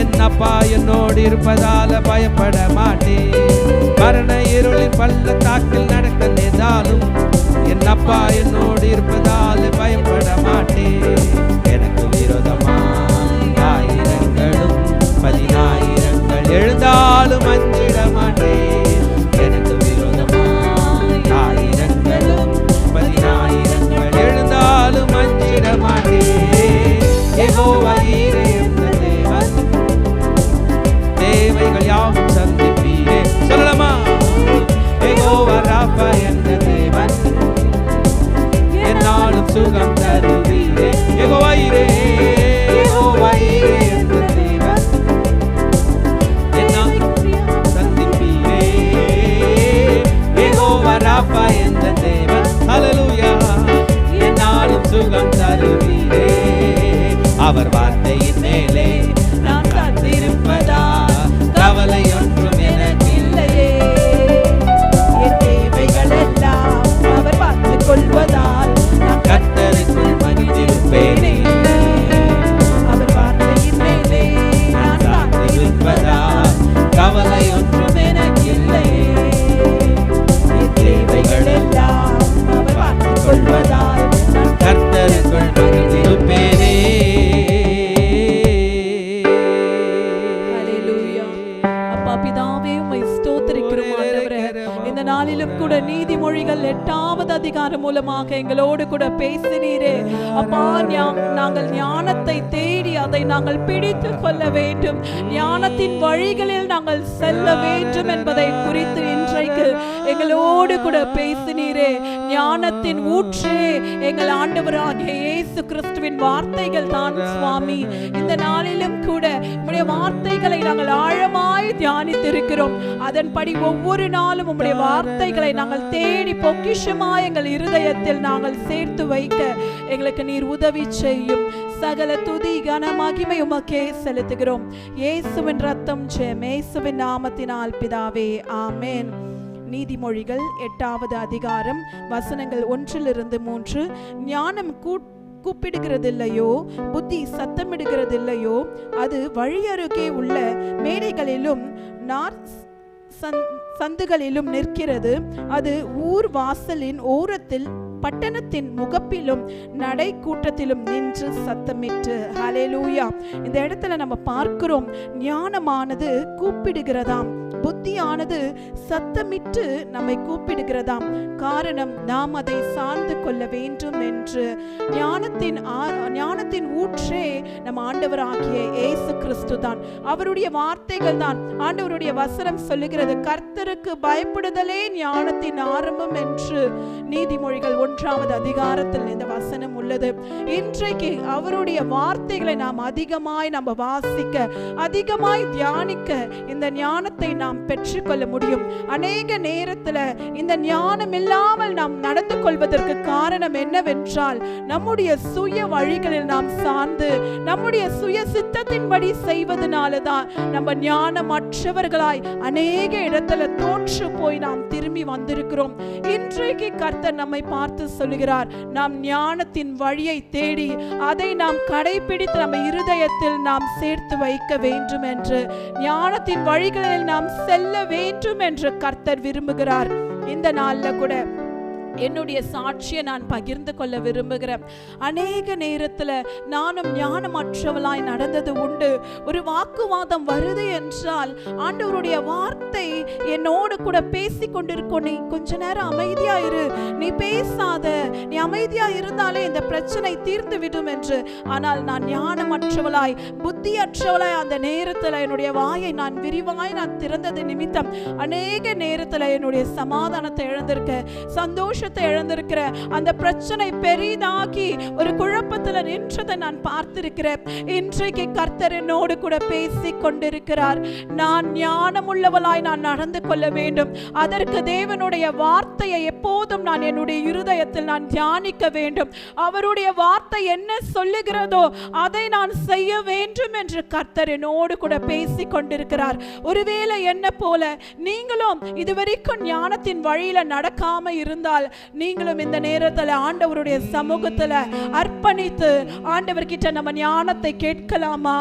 என் அப்பா என்னோடு இருப்பதால பயப்பட மாட்டேன். மரண இருளின் பள்ளத்தாக்கில் நடக்க நேர்ந்தாலும் என் அப்பா என்னோடு இருப்பதால பயப்பட மாட்டேன். எனக்கு விரோதமாய் ஆயிரங்களும் 10,000 எழுந்தாலும் அஞ்சிட மாட்டேன். எனக்கு விரோதமாய் ஆயிரங்களும் 10,000 எழுந்தாலும் அஞ்சிட மாட்டேன். யெகோவா ஈரே என்ற தேவன், தேவைகள் யாவும் சந்திப்பீரே. சொல்லலாமா? யெகோவா ராபா என்ற தேவன், என்னாலும் சுகம் தருவீரே. யெகோவா ஈரே, யெகோவா ஈரே என்ற தேவன், என்னாலும் சந்திப்பீரே. யெகோவா ராபா என்ற தேவன், ஹல்லேலூயா, என்னாலும் சுகம் தருவீரே. அவர் வார்த்தையின் மேலே நான் காத்திருப்பதா கவலை ஒன்றும் எனக்கு இல்லையே. என் தேவைகள் எல்லாம் அவர் பார்த்துக் கொள்வதால் நான் கர்த்தருக்குள் மகிழ்ந்திருப்பேனே. அவர் வார்த்தையின் மேலே நான் காத்திருப்பதா கவலை ஒன்றும் எனக்கு இல்லையே. என் தேவைகள் எல்லாம் அவர் பார்த்துக் கொள்வதால் நான் கர்த்தருக்குள் மகிழ்ந்திருப்பேனே. நாளிலும் கூட நீதிமொழிகள் 8வது அதிகாரம் மூலமாக எங்களோடு கூட பேசினீரே. அப்பா, நாங்கள் ஞானத்தை தேடி அதை நாங்கள் பிடித்து கொள்ள வேண்டும், ஞானத்தின் வழிகளில் நாங்கள் செல்ல வேண்டும் என்பதை குறித்து இன்றைக்கு எங்களோடு கூட பேசினீரே. ஞானத்தின் ஊற்றே எங்கள் ஆண்டவராகிய இயேசு கிறிஸ்துவின் வார்த்தைகள் தான் சுவாமி. இந்த நாளிலும் கூட உம்முடைய வார்த்தைகளை நாங்கள் ஆழமாய் தியானித்திருக்கிறோம். அதன்படி ஒவ்வொரு நாளும் உம்முடைய வார்த்தைகளை நாங்கள் தேடி பொக்கிஷமாய் எங்கள் இருதயத்தில் நாங்கள் சேர்த்து வைக்க எங்களுக்கு நீர் உதவி செய்யும். சகல துதி கன மகிமை உமக்கே செலுத்துகிறோம். இயேசுவின் ரத்தம் ஜெயம், இயேசுவின் நாமத்தினால் பிதாவே, ஆமென். நீதிமொழிகள் 8வது அதிகாரம் வசனங்கள் 1-3. ஞானம் கூப்பிடுகிறதில்லையோ, புத்தி சத்தமிடுகிறதில்லையோ, அது வழியருகே உள்ள மேடைகளிலும் சந்துகளிலும் நிற்கிறது. அது ஊர் வாசலின் ஓரத்தில் பட்டணத்தின் முகப்பிலும் நடை கூட்டத்திலும் நின்று சத்தமிட்டு. ஹல்லேலூயா. இந்த இடத்துல நம்ம பார்க்கிறோம், ஞானமானது கூப்பிடுகிறதாம், புத்தியானது சத்தமிட்டு நம்மை கூப்பிடுகிறதாம். காரணம், நாம் அதை சார்ந்து கொள்ள வேண்டும் என்று. ஞானத்தின் ஊற்றே நம் ஆண்டவராகிய இயேசு கிறிஸ்து தான். அவருடைய வார்த்தைகள் தான். ஆண்டவருடைய வசனம் சொல்லுகிறது, கர்த்தருக்கு பயப்படுதலே ஞானத்தின் ஆரம்பம் என்று. நீதிமொழிகள் 1வது அதிகாரத்தில் இந்த வசனம் உள்ளது. இன்றைக்கு அவருடைய வார்த்தைகளை நாம் அதிகமாய் வாசிக்க, அதிகமாய் தியானிக்க இந்த ஞானத்தை நாம் பெற்றுக்கொள்ள முடியும். அநேக நேரத்தில் இந்த ஞானம் இல்லாமல் நாம் நடந்து கொள்வதற்கு காரணம் என்னவென்றால், நம்முடைய சுய வழிகளில் நாம் சார்ந்து நம்முடைய சுய சித்தத்தின்படி செய்வதனாலதான் நம்ம ஞானமற்றவர்களாய் அநேக இடத்துல தோற்று போய் நாம் திரும்பி வந்திருக்கிறோம். இன்றைக்கு கர்த்தர் நம்மை பார்த்து சொல்லுகிறார், நாம் ஞானத்தின் வழியை தேடி அதை நாம் கடைபிடித்து நம்ம இருதயத்தில் நாம் சேர்த்து வைக்க வேண்டும் என்று, ஞானத்தின் வழிகளில் நாம் செல்ல வேண்டும் என்று கர்த்தர் விரும்புகிறார். இந்த நாள்ல கூட என்னுடைய சாட்சியை நான் பகிர்ந்து கொள்ள விரும்புகிறேன். அநேக நேரத்தில் நானும் ஞானமற்றவளாய் நடந்தது உண்டு. ஒரு வாக்குவாதம் வருது என்றால் ஆண்டவருடைய வார்த்தை என்னோடு கூட பேசி கொண்டிருக்கும், நீ கொஞ்ச நேரம் அமைதியா இரு, நீ பேசாத, நீ அமைதியா இருந்தாலே இந்த பிரச்சனை தீர்ந்து விடும் என்று. ஆனால் நான் ஞானமற்றவளாய் புத்தியற்றவளாய் அந்த நேரத்தில் என்னுடைய வாயை நான் விரிவாய் திறந்தது நிமித்தம் அநேக நேரத்தில் என்னுடைய சமாதானத்தை இழந்திருக்க, சந்தோஷத்தை இழந்திருக்கிற, அந்த பிரச்சனை பெரிதாகி ஒரு குழப்பத்தில் நின்றதை நான் பார்த்திருக்கிறேன். இன்றைக்கு கர்த்தர் என்னோடு கூட பேசி கொண்டிருக்கிறார். நான் ஞானமுள்ளவளாய் நான் நடந்து கொள்ள வேண்டும். அதற்கு தேவனுடைய வார்த்தையை எப்போதும் நான் என்னுடைய இருதயத்தில் நான் தியானிக்க வேண்டும். அவருடைய வார்த்தை என்ன சொல்லுகிறதோ அதை நான் செய்ய வேண்டும் என்று கர்த்தர் என்னோடு கூட பேசி கொண்டிருக்கிறார். ஒருவேளை என்ன போல நீங்களும் இதுவரைக்கும் ஞானத்தின் வழியில நடக்காம இருந்தால் நீங்களும் இந்த நேரத்துல ஆண்டவருடைய சமூகத்துல அர்ப்பணித்து ஆண்டவர் கிட்ட நம்ம ஞானத்தை கேட்கலாமா?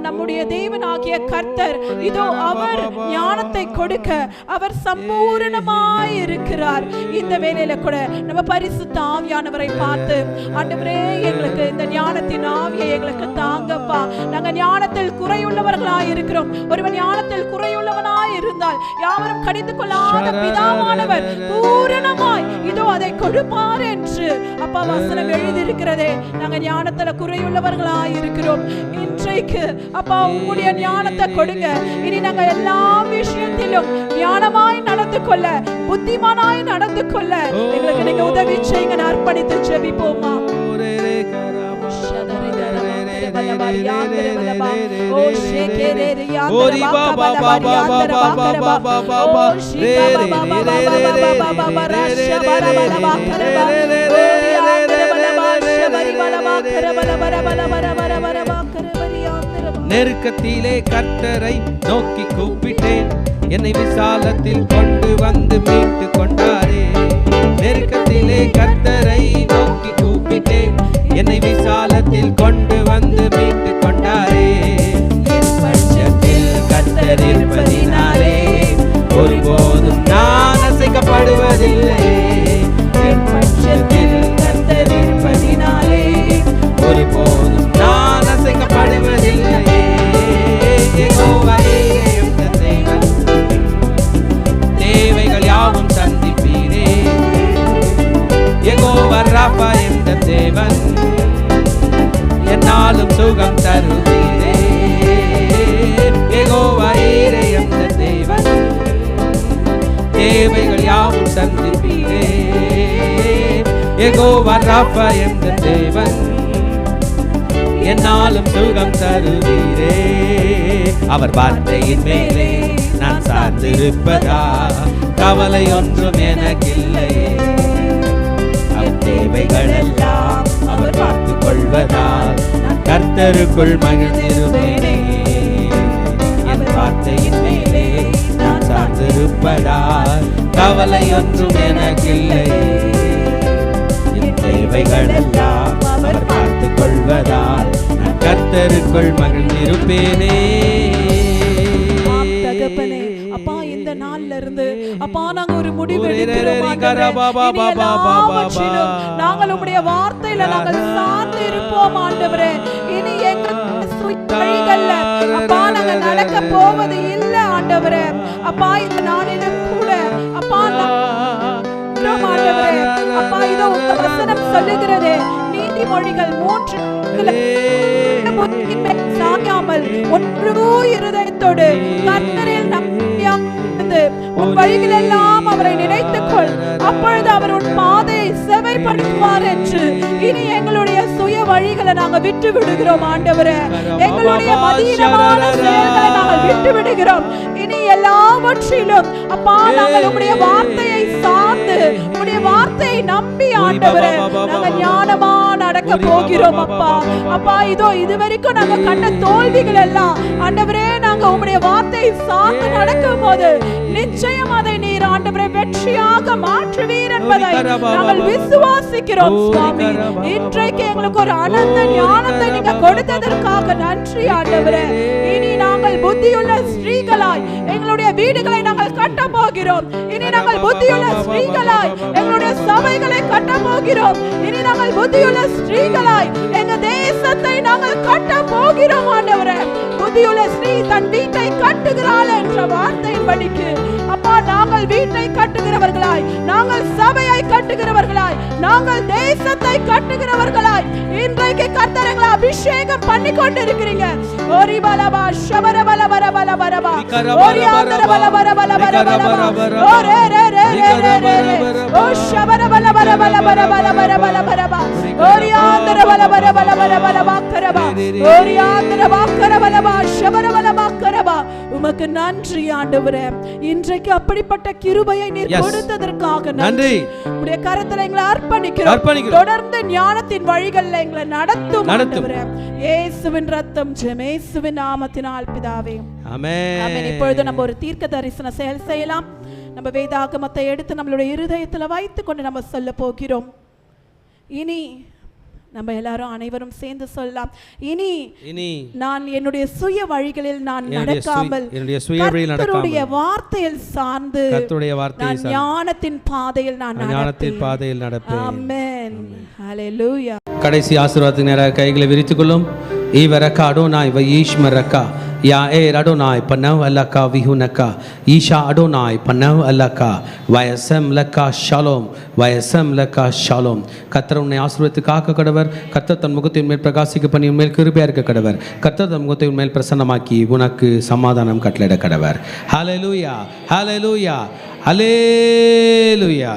நம்முடைய தேவனாகிய கர்த்தர் இதோ அவர் ஞானத்தை கொடுக்க அவர் சம்பூரணமாய் இருக்கிறார். இந்த வேளையில கூட நம்ம பரிசுத்த ஆவியானவரை பார்த்து, ஆண்டவரே எங்களுக்கு இந்த ஞானத்தின் ஆவியை எங்களுக்கு தாங்கப்பா, நாங்க ஞானத்தில் குறையுள்ளவர்களாய் இருக்கிறோம். ஒருவன் ஞானத்தில் குறையுள்ளவனாய் இருந்தால் யாவரும் கடிந்து கொள்ளாத பிதாவானவர் பூரணமாய் இதோ அதை கொடுப்பார் என்று அப்பா வசனம் எழுதியிருக்கிறதே. நாங்க ஞானத்துல குறையுள்ளவர்களாய் இருக்கிறோம். இன்றைக்கு அப்பா உங்களுடைய ஞானத்தை கொடுங்க. இனி நாங்க எல்லா விஷயத்திலும் ஞானமாய் நடந்து கொள்ள, புத்திமானாய் நடந்து கொள்ள எங்களுக்கு நீங்க உதவி செய்யுங்க. அர்ப்பணித்து ஜெபிப்போமா? நெருக்கத்திலே கர்த்தரை நோக்கி கூப்பிட்டேன், என்னை விசாலத்தில் கொண்டு வந்து மீட்டு கொண்டாரே. நெருக்கத்திலே கர்த்தரை நோக்கி கூப்பிட்டேன், என்னை விசாலத்தில் கொண்டு வந்து மீட்டு கொண்டாரே. என் பட்சத்தில் கர்த்தர் இருப்பதினாலே ஒருபோதும் நான் அசைக்கப்படுவதில்லை. என் பட்சத்தில் கர்த்தர் இருப்பதினாலே ஒருபோதும் நான் அசைக்கப்படுவதில்லை. தேவைகள் யாவும் சந்திப்பீரே. யெகோவா ராபா என்ற தேவன் என்னாலும் சுகம் தருவீரே. யெகோவா ஈரே என்ற தேவன் தேவைகள் யாவும் சந்திப்பீரே. யெகோவா ராபா என்ற தேவன் என்னாலும் சுகம் தருவீரே. அவர் வார்த்தையின் மேலே நான் சார்ந்திருப்பதா கவலை ஒன்றும் எனக்கில்லையே. அவர் தேவைகள் எல்லாம் அவர் பார்த்துக் கொள்வதால் நான் கர்த்தருக்குள் மகிழ்ந்திருப்பேனே. என் வார்த்தையின் மேலே நான் சார்ந்திருப்பதால் கவலை ஒன்றும் எனக்கில்லையே. என் தேவைகள் எல்லாம் அவர் பார்த்துக் கொள்வதால் நான் கர்த்தருக்குள் மகிழ்ந்திருப்பேனே. அப்பா இந்த நாள்ல இருந்து அப்பா நாங்க ஒரு முடிவு எடுக்கிறோம். நாங்கள் உம்முடைய வார்த்தையில நாங்கள் சார்ந்து இருப்போம் ஆண்டவரே. இனி எங்கள் வழிகள்ல அப்பா நாங்கள் நடக்க போவது இல்லை ஆண்டவரே. அப்பா இந்த நாளிலும் கூட அப்பா ஆண்டவரே அப்பா இதோ உங்க வசனம் சொல்லுகிறதே, நீதிமொழிகள் 3 சாயாமல் ஒன்றோ இருதயத்தோடு கர்த்தரில் நம்பிக்கையாயிருந்து உன் வழிகளெல்லாம் அவரை நினைத்துக்கொள், அப்பொழுது அவர் உன் பாதையை செவைப்படுத்துவார் என்று. இனி எங்களுடைய சுய வழிகளை நாங்க விட்டு விடுகிறோம் ஆண்டவரே. எங்களுடைய மதீனமான செயல்களை நாங்கள் விட்டு விடுகிறோம். இனி எல்லாவற்றிலும் அப்பா நாங்கள் உம்முடைய வார்த்தையை சார்ந்து உம்முடைய வார்த்தையை நம்பி ஆண்டவரே நாங்கள் ஞானமா நடக்க போகிறோம் அப்பா. அப்பா இதோ இதுவரைக்கும் நாங்க கண்ட தோல்விகள் எல்லாம் ஆண்டவரே நாங்க உம்முடைய வார்த்தையை சார்ந்து நடக்கும் போது நிச்சயம் அதை நீர் ஆண்டவரே வெற்றியாக மாற்றுவீர் என்பதை நாங்கள் விசுவாசிக்கிறோம் சுவாமி. இன்றைக்கு எங்களுக்கு ஒரு அனந்த ஞானத்தை நீங்க கொடுத்ததற்காக நன்றி ஆண்டவரே. இனி நாங்கள் புத்தியுள்ள ஸ்திரீகளாய் எங்களுடைய வீடுகளை நாங்கள் கட்ட போகிறோம். இனி நாங்கள் புத்தியுள்ள ஸ்திரீகளாய் எங்களுடைய சபைகளை கட்ட போகிறோம். இனி நாங்கள் புத்தியுள்ள ஸ்திரீகளாய் எங்க தேசத்தை நாங்கள் கட்ட போகிறோம் ஆண்டவரே. புத்தியுள்ள ஸ்திரீ தன் வீட்டை கட்டுகிறாள் என்ற வார்த்தையின் படிக்கு அப்பா நாங்கள் வீட்டை கட்டுகிறவர்களாய், நாங்கள் சபையை கட்டுகிறவர்களாய், நாங்கள் தேசத்தை கட்டுகிறவர்களாய் இன்றைக்கு கர்த்தர் எங்களை அபிஷேகம் பண்ணி கொண்டிருக்கிறீங்க. ஓரி பலபா ஷபர பல பர பல பரபா ஓரி ஆந்தர பல பர பல பர பரபா ஓரே ரே ரே ரே ரே ஓ ஷபர பல பர பல பர பல பர பல பரபா ஓரி ஆந்தர பல பர பல பல பல பக்கரபா ஓரி ஆந்தர பக்கர பலபா ஷபர பல பக்கரபா. உமக்கு நன்றி ஆண்டவரே. இன்றைக்கு அப்படிப்பட்ட கிருபையை நீர் கொடுத்ததற்காக நன்றி. உம்முடைய கரத்துல எங்களை அர்ப்பணிக்கிறோம். தொடர்ந்து ஞானத்தின் வழிகளில் எங்களை நடத்தும் ஆண்டவரே. இயேசுவின் ரத்தம் ஜெயம், இயேசுவின் நாமத்தினால் பிதாவே ஆமென். ஆமென். இப்பொழுது நம்ம ஒரு தீர்க்க தரிசன செயல் செய்யலாம். நம்ம வேதாகமத்தை எடுத்து நம்மளுடைய இருதயத்துல வைத்து கொண்டு நம்ம சொல்ல போகிறோம். இனி நம்ம எல்லாரும் அனைவரும் சேர்ந்து சொல்லலாம், இனி நான் என்னுடைய சுய வழிகளில் நான் நடக்காமல் கர்த்தருடைய வார்த்தையில் சார்ந்து நான் ஞானத்தின் பாதையில் நான் நடப்பேன். ஆமென். ஹல்லேலூயா. கடைசி ஆசீர்வாதத்துக்கு நேராக கைகளை விரித்துக் கொள்ளும். ஈவரக்கா அடோனாய் வயீஷ்மரக்கா யா ஏர் அடோனாய் பனவ் அல்லக்கா விஹுனக்கா ஈஷா அடோனாய் பனவ் அல்லக்கா வயசம் லக்கா ஷாலோம் வயசம் லக்கா ஷாலோம். கர்த்தர் உன்னை ஆசீர்வதித்து காக்க கடவர். கர்த்தர் தன் முகத்தின் மேல் பிரகாசிக்க பண்ணி உன்மேல் கிருபையா இருக்க கடவர். கர்த்தர் தன் முகத்தின் மேல் பிரசன்னமாக்கி உனக்கு சமாதானம் கட்டளையிட கடவர். ஹல்லேலூயா, ஹல்லேலூயா, ஹல்லேலூயா.